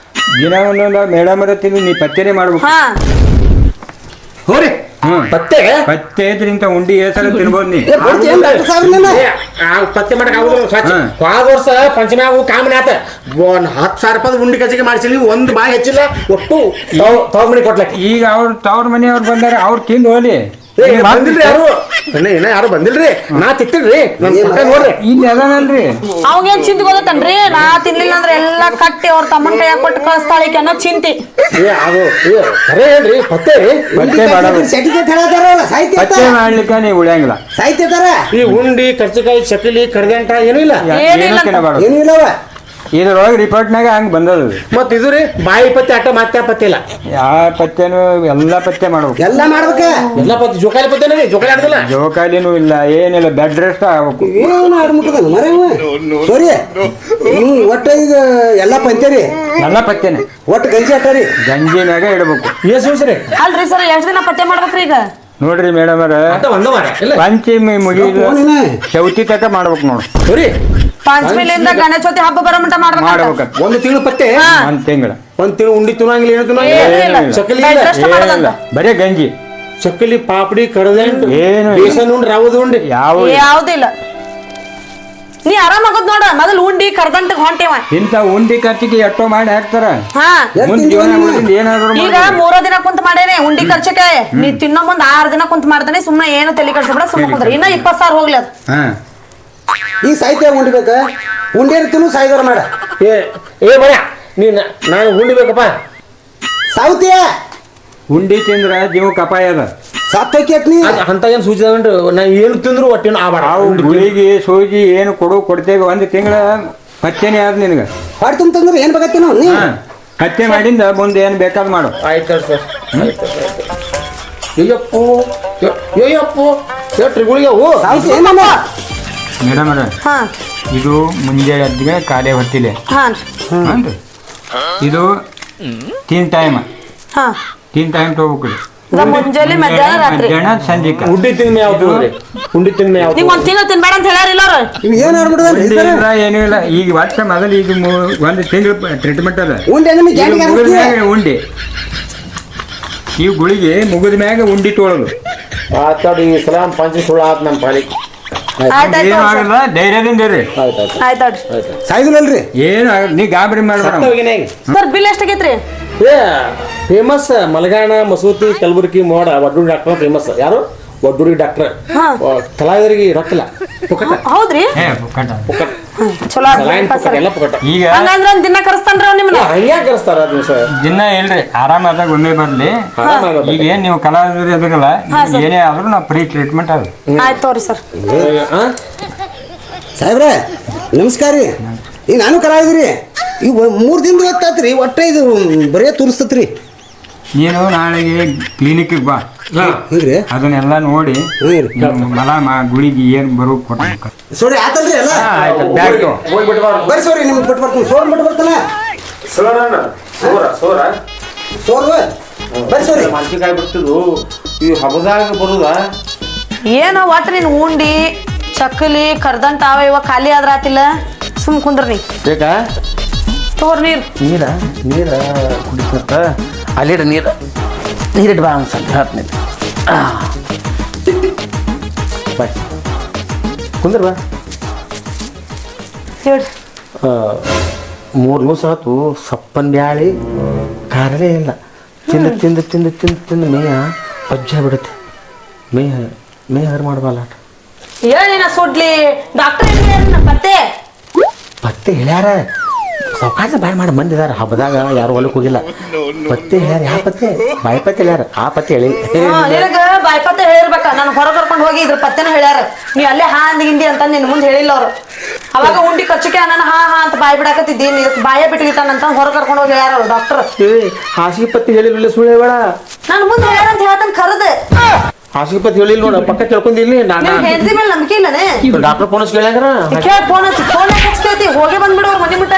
ದಿನ ಒಂದೊಂದು ಮೇಡಮರ ತಿಂದು ನೀ ಪತ್ತೆನೇ ಮಾಡ್ಬೇಕು. ಹಾ ಹೋರಿ ಪತ್ತೆ ಪತ್ತೆ ಇದ್ರಿಂತ ಉಂಡಿ ಏಸಲ ತಿನ್ಬೋದು ನೀ. ಪತ್ತೆ ಮಾಡಕ್ ಆಗುದಿಲ್ಲ ಸ್ವಚ್ಛ. ಹೋದ ವರ್ಷ ಪಂಚಮಿ ಆಗು ಕಾಮನೆ ಆತ 10,000 ರೂಪಾಯಿ ಉಂಡಿ ಕಚ್ಚಿಗೆ ಮಾಡಿಸಿಲಿ ಒಂದು ಬಾಯಿ ಹೆಚ್ಚಿಲ್ಲ ಒಟ್ಟು ತವ್ರ ಮನೆ ಕೊಟ್ಲಕ್ಕೆ. ಈಗ ಅವ್ರ ತವ್ರ ಮನೆಯವ್ರು ಬಂದಾರ ಅವ್ರು ತಿಂದು ಹೋಲಿ. ಬಂದಿಲ್ರಿ ಯಾರು ಇನ್ನ ಯಾರು ಬಂದಿಲ್ರಿ. ನಾ ತಿಕ್ತಿಲ್ರಿ ನೋಡ್ರಿ ಇಲ್ಲಿ ಅದಾನಲ್ರಿ ಅವಾಗೇನ್ ಚಿಂತೆ ಗೊತ್ತನ್ರಿ ನಾ ತಿನ್ಲಿಲ್ಲ ಅಂದ್ರೆ ಎಲ್ಲಾ ಕಟ್ಟಿ ಅವ್ರ ತಮ್ಮನ ಕೈಯಾಗ ಕೊಟ್ಟು ಕಳಿಸ್ತಾಳಿಕೆ ಅನ್ನೋ ಚಿಂತಿ. ಅದು ಖರೆ ಹೇಳ್ರಿ ಪತ್ತೆ ರೀ ಪತ್ತೆ ಮಾಡೋದು ಸರ್ಟಿಫಿಕೇಟ್ ಹೇಳತಾರಲ್ಲ ಸಾಹಿತ್ಯ ಪತ್ತೆ ಮಾಡ್ಲಿಕ್ಕೆ ನೀವು ಉಳಿಯಂಗಿಲ್ಲ. ಸಾಹಿತ್ಯತಾರ ಈ ಉಂಡಿ ಕರ್ಚಿಕಾಯಿ ಚಕಲಿ ಕರ್ದಂಟ ಏನೂ ಇಲ್ಲ. ಏನಿಲ್ಲ ಅಂತ. ತಿನ್ನಬಾರ್ದು. ಏನೂ ಇಲ್ಲವ. ಇದ್ರೊಳಗೆ ರಿಪೋರ್ಟ್ನಾಗ ಹಂಗೆ ಬಂದದ. ಮತ್ ಇದು ರೀ ಬಾಯಿ ಪತ್ತೆ ಅಟ್ಟ ಮತ್ತೆ ಪತ್ತೆ ಇಲ್ಲ. ಯಾವ ಪತ್ತೆನೂ ಎಲ್ಲ ಪತ್ತೆ ಮಾಡ್ಬೇಕು. ಎಲ್ಲ ಮಾಡ್ಬೇಕ. ಎಲ್ಲ ಪತ್ತೆ ಜೋಕಾಲಿ ಪತ್ತೆನೇ ರೀ ಜೋಕಾಲಿ ಆಡ್ದಿಲ್ಲ. ಜೋಕಾಲಿನೂ ಇಲ್ಲ ಏನಿಲ್ಲ ಬೆಡ್ ರೆಸ್ಟ್ ಆಗ್ಬೇಕು. ಏನು ಆಡ್ಬಿಟ್ಟದ ಮರವ ಸರಿ ನೀವು ಒಟ್ಟ ಈಗ ಎಲ್ಲ ಪಂಚರಿ ಎಲ್ಲ ಪತ್ತೆನೆ ಒಟ್ಟು ಗಂಜಿ ಅಟ್ಟರಿ ಗಂಜಿನಾಗ ಇಡಬೇಕು. ಸರಿ ಅಲ್ರಿ ಸರ್ ಎಷ್ಟ್ ದಿನ ಪತ್ತೆ ಮಾಡ್ಬೇಕ್ರಿ ಈಗ? ನೋಡ್ರಿ ಮೇಡಮ್ ಅವ್ರ ಅಂತ ಒಂದ ವಾರ ಇಲ್ಲ ಪಂಚಮಿ ಮುಗಿದ ಚೌತಿ ತಕ ಮಾಡ್ಬೇಕು ನೋಡ್ರಿ. ಸರಿ ಪಂಚಮಿಲಿಂದ ಗಣೇಶ ಚೌತಿ ಹಬ್ಬ ಬರೋ ಮಟ್ಟ ಮಾಡ್ಬೇಕು. ಮಾಡ್ಬೇಕಂತ ಒಂದು ತಿಂಗಳು ಪತ್ತೆ ಒಂದ್ ತಿಂಗಳ ಒಂದ್ ತಿಂಗಳು ಉಂಡಿ ತಿನ್ನಂಗಿಲ್ಲ ಏನು ಏನಿಲ್ಲ. ತಿನ್ನಂಗಿಲ್ಲ ಚಕಲಿ Bed ಇಲ್ಲ rest ಮಾಡೋದಂತ. ಏನಿಲ್ಲ ಬರೇ ಗಂಜಿ ಚಕ್ಕಲಿ ಪಾಪಡಿ ಕಡದಂಟು ಏನು ಇಲ್ಲ. ಬೇಸನ್ ಉಂಡ್ರಿ ರವದ ಉಂಡಿ ಯಾವ ಯಾವ್ದಿಲ್ಲ. ನೀ ಆರಾಮಾಗೋದ್ ನೋಡ ಮೊದಲು ಉಂಡಿ ಕರ್ದಂಟಗ್ ಹೊಂಟೇವ. ಇಂಥ ಉಂಡಿ ಖರ್ಚಿಗೆ ಎಷ್ಟೋ ಮಾಡಿ ಹಾಕ್ತಾರ. ಹಾ ಮುಂದ್ ಜೀವನ ಉಳಿದಿಂದ ಏನಾದ್ರು ಈಗ ಮಾಡ್ಬೋದು. 3 ದಿನ ಕುಂತ ಮಾಡೇನೆ ಉಂಡಿ ಖರ್ಚಕ್ಕೆ. ನೀ ತಿನ್ನೋ ಮುಂದ್ 6 ದಿನ ಕುಂತ ಮಾಡ್ತಾನೆ. ಸುಮ್ನೆ ಏನು ತಲೆ ಕಡ್ಸಬೇಡ ಸುಮ್ನೆ ಕುಂದ್ರಿ. ಇನ್ನ 20,000 ಹೋಗ್ಲಿ ಅದು. ಹಾ ಈ ಸಾಹಿತ್ಯ ಉಂಡಿಬೇಕ ಉಂಡೇರು ತಿನ್ನು ಸಾಯ್ದಾರ ಮಾಡ ಏ ಮರ ನೀನ್ ನಾನು ಉಂಡಿ ಬೇಕಪ್ಪ ಸಾವುತಿಯ ಉಂಡಿ ತಿಂದ್ರ ಜೀವಕ್ಕೆ ಅಪಾಯ ಅದ. ಸಾತ್ವೈಕ್ಯತ್ನಿ ಅಂತ ಏನ್ ಸೂಚಿ ತಗೊಂಡು ನಾ ಏನು ತಿಂದ್ರು ಒಟ್ಟಿನ ಆಬಾಡ ನಾವು ಗುಳಿಗೆ ಸೂಜಿ ಏನು ಕೊಡ್ತೇವೆ ಒಂದು ತಿಂಗಳ ಪತ್ತೆನೇ ಆದ ನಿನಗೆ. ಹೊಟ್ಟೆ ತುಂಬಂದ್ರೆ ಏನ್ ಬೇಕತ್ತಿ ನಾವು ನೀ ಹಾ ಪತ್ತೆ ಮಾಡಿಂದ ಮುಂದೆ ಏನು ಬೇಕಾದ್ ಮಾಡು. ಆಯ್ತು ಸರ್ ಅಯ್ಯಪ್ಪು ಅಯ್ಯಪ್ಪು ಎಷ್ಟ್ರಿ ಗುಳಿಗೆ ಅವು ಸಾವುತಿ ಏನಮ್ಮ ಮೇಡಮ್ ಅವ್ರ ಹಾ ಇದು ಮುಂಜಾನೆ ಎದ್ದಿಗೆ ಖಾಲಿ ಹೊತ್ತಿಲೆ ಹಾ ಹ್ಞೂ ಇದು ತಿನ್ ಟೈಮ್ ಹಾ ತಗೋಬೇಕು. ಈಗ ಮುಂಜಾನೆ ಮಧ್ಯಾಹ್ನ ರಾತ್ರಿ ಮಧ್ಯಾಹ್ನ ಸಂಜೆಕ ಉಂಡಿ ತಿನ್ಮೆ ಯಾವ್ದು ರೀ ಉಂಡಿ ತಿನ್ಮೆ ಯಾವ್ದು ನೀವ್ ಒಂದ್ ತಿಂಗಳು ತಿನ್ಬೇಡ ಅಂತ ಹೇಳ್ಯಾರಿಲ್ಲ ಅವ್ರು. ಇವ್ ಏನ್ ಆಡ್ಬಿಡದ ಉಂಡಿ ಇಲ್ಲ ಏನೂ ಇಲ್ಲ. ಈಗ ವರ್ಷ ಮೊದಲು ಈಗ ಒಂದು ತಿಂಗಳು ಟ್ರೀಟ್ಮೆಂಟ್ ಅದ. ಉಂಡೆ ನಿಮಗೆ ಈಗ ಜಾಡಿಗೆ ಮುಗಿದ ಹಾಕ್ತೀಯ? ಮ್ಯಾಗ ಉಂಡಿ ಈ ಗುಳಿಗೆ ಮುಗಿದ ಮ್ಯಾಗ ಉಂಡಿ ತೊಳೋದು. ಮಾತಾಡಿ ಇಸ್ಲಾಂ ಪಂಚ ಸುಳ್ಳು ಆತ್ ನಮ್ಮ ಪಾಲಿಗೆ ಆಯ್ತಾಯ್ತು ಏನು ಆಗಲ್ಲ ಧೈರ್ಯದಿಂದ ಇರ್ರಿ. ಆಯ್ತಾಯ್ತು ಆಯ್ತಾಡ್ರಿ ಸಾಯ್ದಿಲ್ಲಲ್ರಿ ಏನು ಆಗಲ್ಲ ನೀ ಗಾಬರಿ ಮಾಡ್ಬೇಡ. ಸರ್ ಬಿಲ್ ಎಷ್ಟಾಗೈತ್ರಿ? ಏ ಫೇಮಸ್ ಮಲಗಾಣ ಮಸೂತಿ ಕಲಬುರ್ಗಿ ಮೋಡ ವಡ್ಡೂರಿ ಡಾಕ್ಟರ್ ಫೇಮಸ್ ಯಾರು ವಡ್ಡೂರಿ ಡಾಕ್ಟರ್ ಹಾ. ಕಲಾವಿದರಿಗೆ ರೊಕ್ಕಲ್ಲ ಪುಕ್ಕಟ ಹೌದ್ರಿ ಏ ಬುಕ್ಕಟ. ಪುಕ್ಕಟ ಚಲೋ ಲೈನ್ ಪುಕ್ಕಟ ಎಲ್ಲ ಪುಕ್ಕಟ ಈಗ ಹಂಗಂದ್ರ ಒಂದ್ ದಿನ ಕರೆಸ್ತಾನ್ರಿ ಅವ್ರು ನಿಮ್ಮನ್ನ. ಹಂಗ್ಯಾಕ್ ಕರೆಸ್ತಾರ ಅದು ಸರ್ ದಿನ ಇಲ್ರಿ ಆರಾಮಾದಾಗ ಒಮ್ಮೆ ಬರ್ಲಿ. ಈಗ ಏನ್ ನೀವು ಕಲಾವಿದರು ಎದಗಲ್ಲ ಏನೇ ಆದ್ರೂ ನಾವು ಫ್ರೀ ಟ್ರೀಟ್ಮೆಂಟ್ ಅದು. ಆಯ್ತು ತೋರಿ ಸರ್. ಸಾಹೇಬ್ರೆ ನಮಸ್ಕಾರ ರೀ. ಈಗ ನಾನು ಕಲಾವಿದ್ರಿ ಈಗ 3 ದಿನದ ಹೊತ್ತಾತ್ರಿ ಒಟ್ಟ ಇದು ಬರೇ ತೋರಿಸ್ತತ್ರಿ. ನೀನು ನಾಳೆಗೆ ಕ್ಲಿನಿಕ್ಗೆ ಬಾ. ಹಿಂಗ್ರಿ ಅದನ್ನೆಲ್ಲ ನೋಡಿ ಹ್ಞೂ ರೀ ನೀವು ಮಲ ಗುಳಿಗೆ ಏನು ಬರೋ ಕೊಡ್ಬೇಕು. ಸೋರಿ ಆತಲ್ರಿ ಎಲ್ಲ ಬ್ಯಾಗ್ ತಗೋ. ಹೋಗ್ಬಿಟ್ಟು ಬಾರ ಬರ್ರಿ ಸೋರಿ ನಿಮ್ಗೆ ಬಿಟ್ಟು ಬರ್ತೀನಿ. ಸೋರ್ ಬಿಟ್ಟು ಬರ್ತಾನೆ ಸೋರ ಸೋರ್ ಬರ್ರಿ ಸೋರಿ ಮಾನ್ಸಿಕಾಯಿ ಬಿಡ್ತಿದ್ದು ಈ ಹಬ್ಬದಾಗ ಬರುದಾ ಏನ ಒಟ್ಟು ನೀನ್ ಉಂಡಿ ಚಕ್ಕಲಿ ಕರ್ದಂಟ ಅವ ಇವ ಖಾಲಿ ಆದ್ರ ಆತಿಲ್ಲ. ಸುಮ್ ಕುಂದ್ರಿ ಬೇಕಾ ತೋರ್ ನೀರ್. ನೀರ ಕುಡಿಸ್ಬೇಕ ಅಲ್ಲಿಡ ನೀರಿಟ್ಟು ಬಾ ಅನ್ಸಲ್ಲ ಹೇಳ್ತೀನಿ ಬಾಯ್ ಕುಂದ್ರ ಬಾ ಹೇಳ್ರಿ 3 ದಿವಸ ಆತು ಸಪ್ಪನ್ ಬ್ಯಾಳಿ ಕಾರಲೇ ಇಲ್ಲ. ತಿಂದು ತಿಂದು ತಿಂದು ತಿಂದು ತಿಂದು ಮೇಯ ಪಜ್ಜ ಬಿಡುತ್ತೆ. ಮೇಯ ಹರ್ ಮಾಡಬಲ್ಲ ಏನಿನ ಸುಡ್ಲಿ ಡಾಕ್ಟರ್ ಪತ್ತೆ ಪತ್ತೆ ಹೇಳ್ಯಾರ ಸಾವಕಾಶ ಬಾಯ್ ಮಾಡಿ ಮಂದಿದಾರ ಹಬ್ಬದಾಗ ಯಾರು ಹೊಲಕ್ಕೆ ಹೋಗಿಲ್ಲ. ಪತ್ತೆ ಹೇಳ್ಯಾರ ಯಾವ ಪತ್ತೆ ಬಾಯಿ ಪತ್ತೆ ಹೇಳ್ಯಾರ ಆ ಪತ್ತೆ ಹೇಳಿ ನಿನಗ ಬಾಯ್ಪತ್ತೆ ಹೇಳಿರ್ಬೇಕ. ನಾನು ಹೊರ ಕರ್ಕೊಂಡು ಹೋಗಿ ಇದ್ರ ಪತ್ತೆನ ಹೇಳ್ಯಾರ. ನೀ ಅಲ್ಲೇ ಹಾ ಅಂದಿ ಅಂತ ನಿನ್ ಮುಂದೆ ಹೇಳಿಲ್ಲ ಅವ್ರು. ಅವಾಗ ಉಂಡಿ ಕಚ್ಚಿಕೆ ನಾನು ಹಾ ಹಾ ಅಂತ ಬಾಯ್ ಬಿಡಾಕತ್ತಿದ್ದಿ. ಬಾಯ ಬಿಟ್ಟಿಗಿತ್ತಾನಂತ ಹೊರ ಕರ್ಕೊಂಡು ಹೋಗಿ ಹೇಳ್ಯಾರ ಅವ್ರು ಡಾಕ್ಟರ್. ಹಾಸಿಗೆ ಪತ್ತೆ ಹೇಳಿರಲಿಲ್ಲ ಸುಳ್ಳು ಹೇಳ ನಾನು ಮುಂದೆ ಹೇಳ್ಯಾರ ಅಂತ ಹೇಳ್ತಾನೆ ಕರೆದೆ. ಹಾಸಿಗೆ ಪತ್ ಹೇಳಿಲ್ಲ ನೋಡ ಪಕ್ಕ ತಿಳ್ಕೊಂಡಿಲ್ಲಿ ನಿನ್ ಹೆಂಡತಿ ಮೇಲೆ ನಂಬಿಕೆ ಇಲ್ಲನೆ ಡಾಕ್ಟರ್ ಫೋನ್ ಕೇಳ್ಯಾರ ಕೇಳ ಫೋನ್ ಹಚ್ಕೇತಿ ಹೋಗಿ ಬಂದ್ಬಿಡು ಅವ್ರ ಮನೆ ಮುಟ್ಟ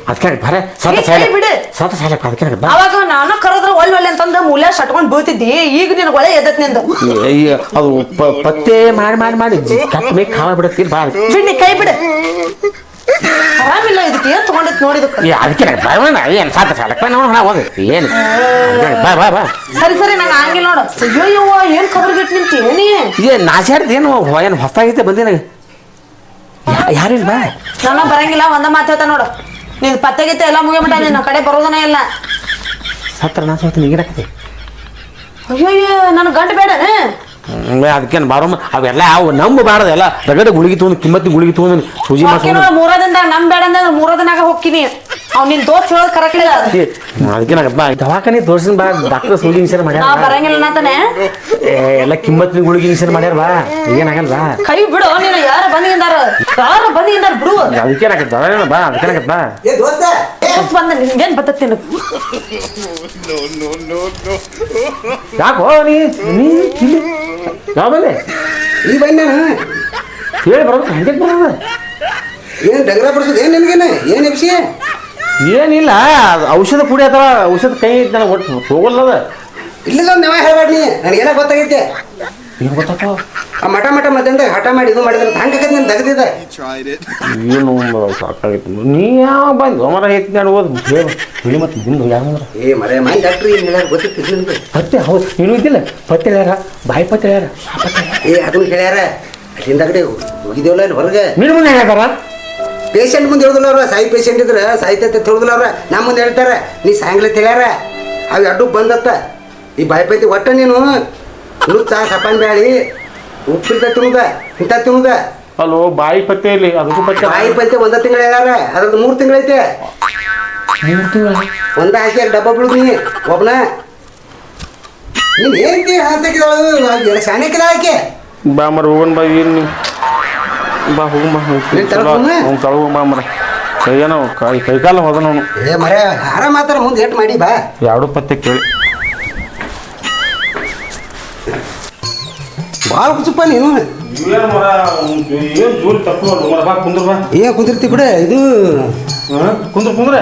ಅದಕ್ಕೆ ಬರೇ ಸತ ಸಾಲಕ್ಕೆ ಅದಕ್ಕೆ ಅವಾಗ ನಾನು ಕರೆದ್ರೆ ಒಳ್ಳೆ ಅಂತಂದ ಮೂಲೆ ಸಟ್ಕೊಂಡ್ ಬೀಳ್ತಿದ್ದಿ ಈಗ ನಿನ್ ಒಳ್ಳೆ ಎದ್ದತ್ ನಿಂದು ಅದು ಪತ್ತೆ ಮಾಡಿ ಕಟ್ ಮೇಲೆ ಖಾವ ಬಿಡತ್ತೀರಿ ಬಾ ಬಿಡ್ನಿ ಕೈ ಬಿಡು ಆರಾಮಿಲ್ಲ ಇದಕ್ಕೆ ಏನ್ ತಗೊಂಡಿತ್ ನೋಡಿದಕ್ಕೆ ಅದಕ್ಕೆ ಬರೋಣ ಏನು ಸಾತ ಸಾಲಕ್ಕೆ ನಾವು ಹೋಗಿ ಏನು ಬಾ ಸರಿ ನಂಗೆ ಹಂಗಿಲ್ಲ ನೋಡು ಅಯ್ಯೋ ಏನ್ ಖಬರ್ ಬಿಟ್ಟು ನಿಂತೀನಿ ಏನು ನಾಶಾಡ್ದು ಏನು ಹೊಸ್ತಾಗೈತೆ ಬಂದಿನ ಯಾರಿಲ್ಲ ಬಾ ನಾನು ಬರಂಗಿಲ್ಲ ಒಂದ ಮಾತು ಹೇಳ್ತಾ ನೋಡು ನೀನ್ ಪತ್ತೆಗಿತ್ತೆ ಎಲ್ಲ ಮುಗಿಬಿಟ್ಟ ನಿನ್ನ ಕಡೆ ಬರೋದನೇ ಇಲ್ಲ ಸತ್ರ ನಾ ಸತ್ತ ನೀಗಿರಾಕತಿ ಅಯ್ಯೋ ನನ್ ಗಂಟು ಬೇಡನೆ ಅದಕ್ಕೇನು ಬಾರಮ್ಮ ಅವೆಲ್ಲ ಅವು ನಂಬಬಾರ್ದು ಎಲ್ಲ ರಗಡೆ ಗುಳಿಗೆ ತೊಗೊಂಡು ಕಿಮ್ಮತ್ತಿ ಗುಳಿಗೆ ತೊಗೊಂಡು ಸೂಜಿ ಮಾಡ್ಕೊಂಡು ಮೂರದಿಂದ ನಮ್ ಬೇಡ ಅಂದ್ರೆ ಮೂರದಿನಾಗ ಹೋಗ್ತೀನಿ ಅವ್ ನಿನ್ ದೋಸ್ತ್ ಹೇಳೋದ್ ಕರೆಕ್ಟ್ ಇಲ್ಲ ಅದಕ್ಕೆ ಬಾ ದವಾಖಾನೆ ತೋರ್ಸಿನ ಬಾ ಡಾಕ್ಟರ್ ಸೂಜಿ ಇನ್ಸರ್ ಮಾಡ್ಯಾರ ನಾ ಬರಂಗಿಲ್ಲ ನಾತಾನೆ ಎಲ್ಲ ಕಿಮ್ಮತ್ತಿನ ಗುಳಿಗೆ ಇನ್ಸರ್ ಮಾಡ್ಯಾರ ಬಾ ಏನಾಗಲ್ಲ ಬಾ ಕೈ ಬಿಡು ನೀನು ಯಾರು ಬಂದಿದ್ದಾರ ಬಿಡು ಅದಕ್ಕೇನಾಗತ್ತ ಬಾ ಅದಕ್ಕೇನಾಗತ್ತ ಬಾ ಏ ದೋಸ್ತ ದೋಸ್ತ್ ಬಂದ ನಿನ್ಗೇನ್ ಬರ್ತೈತಿ ಯಾಕೋ ನೀ ಯಾವ ಬಂದೆ ಈ ಬನ್ನಿ ನಾನು ಹೇಳಿ ಬರ್ಬೇಕು ಹಂಗೆ ಬರೋದ ಏನು ಡಗರ ಬರ್ಸೋದು ಏನು ನಿನಗೇನು ಏನು ವಿಷಯ ಏನಿಲ್ಲ ಔಷಧ ಕುಡಿ ಅಥವಾ ಔಷಧ ಕೈ ಐತಿ ನನಗೆ ಒಟ್ಟು ಹೋಗಲ್ಲದ ಇಲ್ಲಿಲ್ಲ ಒಂದು ನಾವ ಹೇಳ್ಬೇಡಿ ನನಗೇನ ಗೊತ್ತಾಗೈತೆ ಏನು ಗೊತ್ತಾಗ್ತಾವ ಆ ಮಠ ಮಧ್ಯಾಹ್ನದಾಗ ಹಠ ಮಾಡಿ ಇದು ಮಾಡಿದ್ರೆ ಹಂಗಾಗತ್ತೆ ನೀನು ತೆಗ್ದಿದ್ದೆ ಏನು ಸಾಕಾಗಿತ್ತು ನೀ ಯಾವ ಬಂದು ಮರ ಐತಿ ನಾನು ಓದ್ ಹೇಳಿ ಮತ್ತೆ ನಿಂದು ಯಾವ ಏ ಮರೆ ಮನೆ ಡಾಕ್ಟ್ರಿ ಏನು ಹೇಳ್ಯಾರ ಗೊತ್ತಿತ್ತು ನಿಮ್ಗೆ ಪತ್ತೆ ಹೌದು ನೀನು ಇದ್ದಿಲ್ಲ ಪತ್ತೆ ಹೇಳ್ಯಾರ ಬಾಯಿ ಪತ್ತೆ ಹೇಳ್ಯಾರ ಏ ಅದನ್ನು ಹೇಳ್ಯಾರ ಹಿಂದಾಗಡೆ ಹೋಗಿದ್ದೇವಲ್ಲ ಇಲ್ಲಿ ಹೊರಗೆ ನೀನು ಮುಂದೆ ಹೇಳ್ತಾರ ಪೇಷಂಟ್ ಮುಂದೆ ಹೇಳಿದಿಲ್ಲ ಅವ್ರ ಸಾಯಿ ಪೇಷಂಟ್ ಇದ್ರೆ ಸಾಯ್ತೈತೆ ತಿಳಿದಿಲ್ಲ ಅವ್ರ ನಮ್ಮ ಮುಂದೆ ಹೇಳ್ತಾರೆ ನೀ ಸಾಯಂಗ್ಲ ಹೇಳ್ಯಾರ ಅವು ಎರಡು ಬಂದತ್ತ ಈ ಬಾಯ್ಪೈತಿ ಒಟ್ಟು ನೀನು ನುಚ್ಚ ಸಪಾನ್ ಬ್ಯಾಳಿ ಉಪ್ಪಿರ್ತ ತಿನ್ನುದ ಇಂಥ ತಿನ್ನುದ ಅಲ್ಲೋ ಬಾಯಿ ಪತ್ತೆ ಇಲ್ಲಿ ಅದಕ್ಕೂ ಪತ್ತೆ ಬಾಯಿ ಪೈತೆ ಒಂದ ತಿಂಗಳು ಹೇಳ್ಯಾರ ಅದ್ರದ್ದು 3 ತಿಂಗಳೈತೆ 3 ತಿಂಗಳ ಒಂದ ಹಾಕಿ ಡಬ್ಬ ಬಿಡುದು ನೀ ಒಬ್ಬನ ನೀನು ಏನಕ್ಕೆ ಹಾಕಿದಳು ಶಾಣಕ್ಕಿಲ್ಲ ಆಕೆ ಬಾ ಮರ ಹೋಗೋಣ ಬಾ ಏನು ಬಾ ಹೋಗ ಬಾ ಅವ್ನು ತಳಗ ಬಾ ಮರ ಏನೋ ಕೈಕಾಲ ಹೋದ ಅವನು ಏ ಮರೆ ಆರಾಮ ಮಾತಾರ ಮುಂದೆ ಏಟ್ ಮಾಡಿ ಬಾ ಎರಡು ಪತ್ತೆ ಕೇಳಿ ಭಾಳ ಕುಚಪ್ಪ ನೀನು ಏನು ಜೂರಿ ತಪ್ಪು ಬಾ ಕುಂದ್ರ ಬಾ ಏನ್ ಕುಂದಿರ್ತಿ ಬಿಡ ಇದು ಕುಂದ್ರ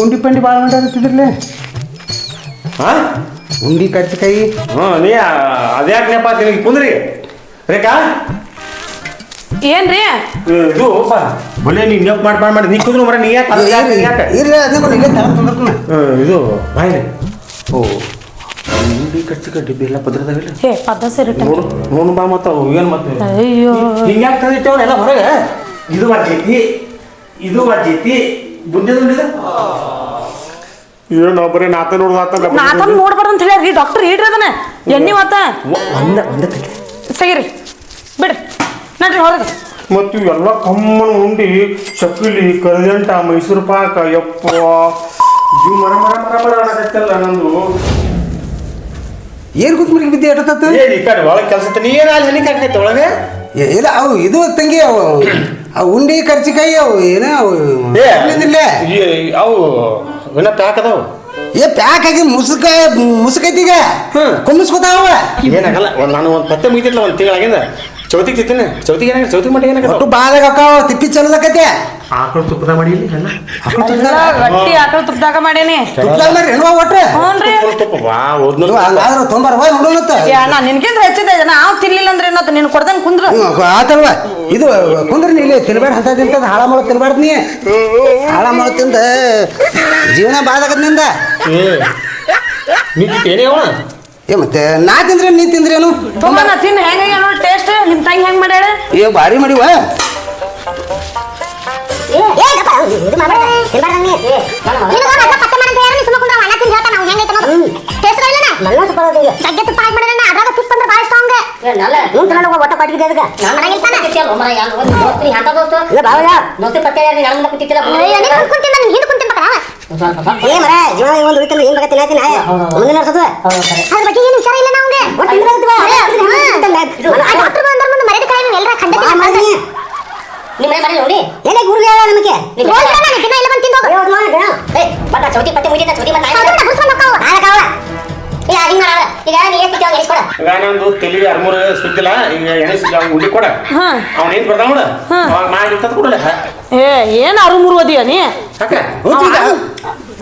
ಉಂಡಿ ಪಂಡಿ ಭಾಳ ಹೊಂಟಾಗತ್ತಿದ್ರಲ್ಲೇ ಹಾಂ ಉಂಡಿ ಕರ್ಚಿಕಾಯಿ ನೀ ಅದ್ಯಾಕೆ ನೆಪ ನಿನಗೆ ಕುಂದ್ರಿ ರೇಖಾ ಏನ್ರಿ ಇದು ಬಲೆ ನೀ ನೆಪ್ ಮಾಡಿ ನೀ ಕುಂದ್ರು ಮರ ನೀ ಯಾಕೆ ಇರ್ಲಿ ಅದನ್ನ ಇಲ್ಲೇ ತರ ತಂದ್ರನ ಇದು ಬಾಯ್ರಿ ಓ ಉಂಡಿ ಕರ್ಚಿಕಾಯಿ ಡಿಬ್ಬಿ ಎಲ್ಲ ಪದ್ರದಾಗಿಲ್ಲ ಹೇ ಪದ್ದ ಸೇರಿಟ್ಟ ನೋಡು ಬಾ ಮತ್ತ ಏನು ಮತ್ತೆ ಅಯ್ಯೋ ಹಿಂಗ್ಯಾಕೆ ತಂದಿಟ್ಟವನ ಎಲ್ಲ ಹೊರಗೆ ಇದು ಬಜ್ಜೈತಿ ಬುದ್ಧಿದ ಏನು ಬರೀ ನಾತ ನಾತನ್ ನೋಡ್ಬಾರ್ದು ಅಂತ ಹೇಳ್ರಿ ಡಾಕ್ಟರ್ ಹೇಳ್ರಿ ಅದನ್ನ ಎಣ್ಣಿ ಮಾತ ಒಂದೇ ತೆಗಿರಿ ಬಿಡ್ರಿ ನಡ್ರಿ ಹೊರಗೆ ಮತ್ತು ಇವೆಲ್ಲ ಕಮ್ಮನ ಉಂಡಿ ಚಕ್ಕಲಿ ಕರದಂಟ ಮೈಸೂರು ಪಾಕ ಯಪ್ಪ ಜೀವ ಮರ ಆಗತ್ತಲ್ಲ ನಂದು ಏನ್ ಕೂತ್ಮರಿಗೆ ಬಿದ್ದೆ ಎಟ್ಟತ್ತ ಏನ್ ಈ ಕಡೆ ಒಳಗೆ ಕೆಲಸ ನೀ ಏನು ಅಲ್ಲಿ ಹೆಣಿಕೆ ಆಗ್ತೈತೆ ಒಳಗೆ ಇಲ್ಲ ಅವು ಇದು ತಂಗಿ ಅವು ಉಂಡಿ ಕರ್ಚಿಕಾಯಿ ಅವು ಏನ ಅವು ಅವು ಇನ್ನ ಪ್ಯಾಕ್ ಅದಾವು ಏ ಪ್ಯಾಕ್ ಆಗಿ ಮುಸುಕೈತಿ ಈಗ ಕುಮ್ಮಿಸ್ಕೊತಾವ ಏನಾಗಲ್ಲ ನಾನು ಒಂದು ಪತ್ತೆ ಮುಗಿತಿಲ್ಲ ಒಂದು ತಿಂಗಳಾಗಿಂದ ಚೌತಿಗೆ ತಿಂತೀನಿ ಚೌತಿಗೆ ಏನಾಗ ಚೌತಿಗೆ ಮಟ್ಟಿಗೆ ಏನಾಗ ಒಟ್ಟು ಬಾದಾಗ ಅಕ್ಕಾವ ತಿಪ್ಪಿ ಚಲೋದಕ್ಕೈತೆ ಆಕಳು ತುಪ್ಪದ ಮಾಡಿ ಎಲ್ಲ ಗಟ್ಟಿ ಆಕಳ ತುಪ್ಪದಾಗ ಮಾಡೇನಿ ತುಪ್ಪದಾಗ ಮಾಡ್ರಿ ಹೆಣ್ವ ಒಟ್ರೆ ಹ್ಞೂನ್ರಿ ತುಪ್ಪ ವಾ ಓದ್ನ ಹಂಗಾದ್ರೆ ತೊಂಬಾರ ಹೋಯ್ ನೋಡೋಣತ್ತ ನಾ ನಿನ್ಕಿಂತ ಹೆಚ್ಚಿದೆ ನಾವು ತಿನ್ಲಿಲ್ಲ ಅಂದ್ರೆ ಏನತ್ತ ನೀನು ಕೊಡ್ದಂಗೆ ಕುಂದ್ರ ಆತಲ್ವ ಇದು ಕುಂದ್ರಿ ನೀ ಇಲ್ಲಿ ತಿನ್ಬೇಡ ಅಂತ ತಿಂತದ ಹಾಳ ಮಾಡೋ ತಿನ್ಬಾರ್ದು ನೀ ಹಾಳ ಮಾಡೋ ತಿಂದ ಜೀವನ ಬಾದಾಗದ್ ನಿಂದ ಏನೇ ಅವ ಏ ಮತ್ತೆ ನಾ ತಿಂದ್ರೆ ನೀ ತಿಂದ್ರೇನು ತುಂಬ ನಾ ತಿನ್ನು ಹೆಂಗ ನೋಡಿ ಟೇಸ್ಟ್ ನಿಮ್ಮ ತಂಗಿ ಹೆಂಗ್ ಮಾಡ್ಯಾಳ ಏ ಭಾರಿ ಮಾಡಿವ ನಿಮ್ಮ ಮನೆ ನೋಡಿ ಏನೇ ಗುರು ಹೇಳ ನಮಗೆ ಚೌತಿ ಪತ್ತೆ ಮುಗಿದ ಚೌತಿ ಮತ್ತೆ ಈಗ ನೀ ಎಷ್ಟು ಎಣಿಸ್ಕೊಡ ಮಗಂದು ತೆಲಿಗೆ ಅರ್ಮೂರ ಸುದ್ದಿಲ್ಲ ಈಗ ಎಣಿಸಿಲ್ಲ ಅವ್ನು ಉಂಡಿ ಕೊಡ ಹಾ. ಅವ್ನ ಏನ್ ಬರ್ತಾವ ನೋಡ ಅವಾಗ ಮಾಡಿರ್ತದ ಕೊಡಲ್ಲ ಏ ಏನ್ ಅರುಮುರು ಓದಿಯ ನೀ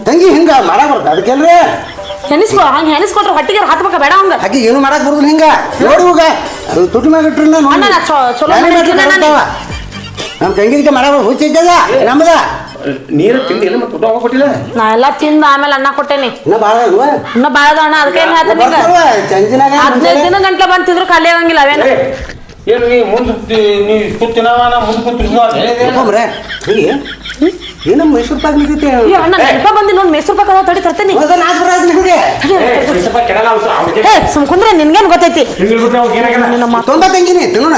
ತಂಗಿ ಹಿಂಗ ಮಾಡಕ್ ಬರ್ತ ಅದಕ್ಕೆಲ್ರಿ ಹೆಣಿಸ್ಕೊ ಹಂಗ ಹೆಣಿಸ್ಕೊಟ್ರೆ ಹೊಟ್ಟಿಗೆ ಹತ್ಬೇಕ ಬೇಡ ಹಂಗ ಆಕಿ ಏನು ಮಾಡಕ್ ಬರುದಿಲ್ಲ ಹಿಂಗ ನೋಡಿ ಹೋಗ ಅದು ತುಟಿ ಮ್ಯಾಗ ಇಟ್ರಿ ಅಣ್ಣ, ನಾ ಚಲೋ ಮಾಡಿದ್ದೀನಿ ನಾನು. ನಮ್ಮ ತಂಗಿಗೆ ಮಾಡಕ್ ಹುಚ್ಚಿದ್ದದ ನಮ್ದ ನೀರು ತಿಂದಿಲ್ಲ ಮತ್ತೆ ಊಟ ಹೋಗ್ಕೊಟ್ಟಿಲ್ಲ ನಾ ಎಲ್ಲಾ ತಿಂದ ಆಮೇಲೆ ಅನ್ನ ಕೊಟ್ಟೇನಿ ಇನ್ನ ಬಾಳ ಅಲ್ವಾ ಇನ್ನ ಬಾಳದ ಅಣ್ಣ ಅದಕ್ಕೆ ಏನ್ ಹೇಳ್ತಾನೆ ಈಗ ಚಂಜಿನಾಗ 15 ದಿನ ಗಂಟ್ಲೆ ಬಂತಿದ್ರು ಖಾಲಿ ಆಗಂಗಿಲ್ಲ ಅವೇನ ಏನು ನೀ ಮುಂದೆ ನೀ ಕೂತಿನವ ನಾ ಮುಂದೆ ಕೂತಿರ್ತೀವಿ ಏನು ಮೈಸೂರು ಪಾಕ್ ನಿಂತೈತಿ ಅಯ್ಯೋ ಅಣ್ಣ ನೆನಪ ಬಂದಿ ನೋಡಿ ಮೈಸೂರು ಪಾಕ ತಡಿ ತರ್ತೀನಿ ಕೆಡಲ್ಲ ಏ ಸುಮ್ ಕುಂದ್ರೆ ನಿನ್ಗೇನ್ ಗೊತ್ತೈತಿ ನಿನ್ನ ತೊಂಬ ತಂಗಿನಿ ತಿನ್ನೋಣ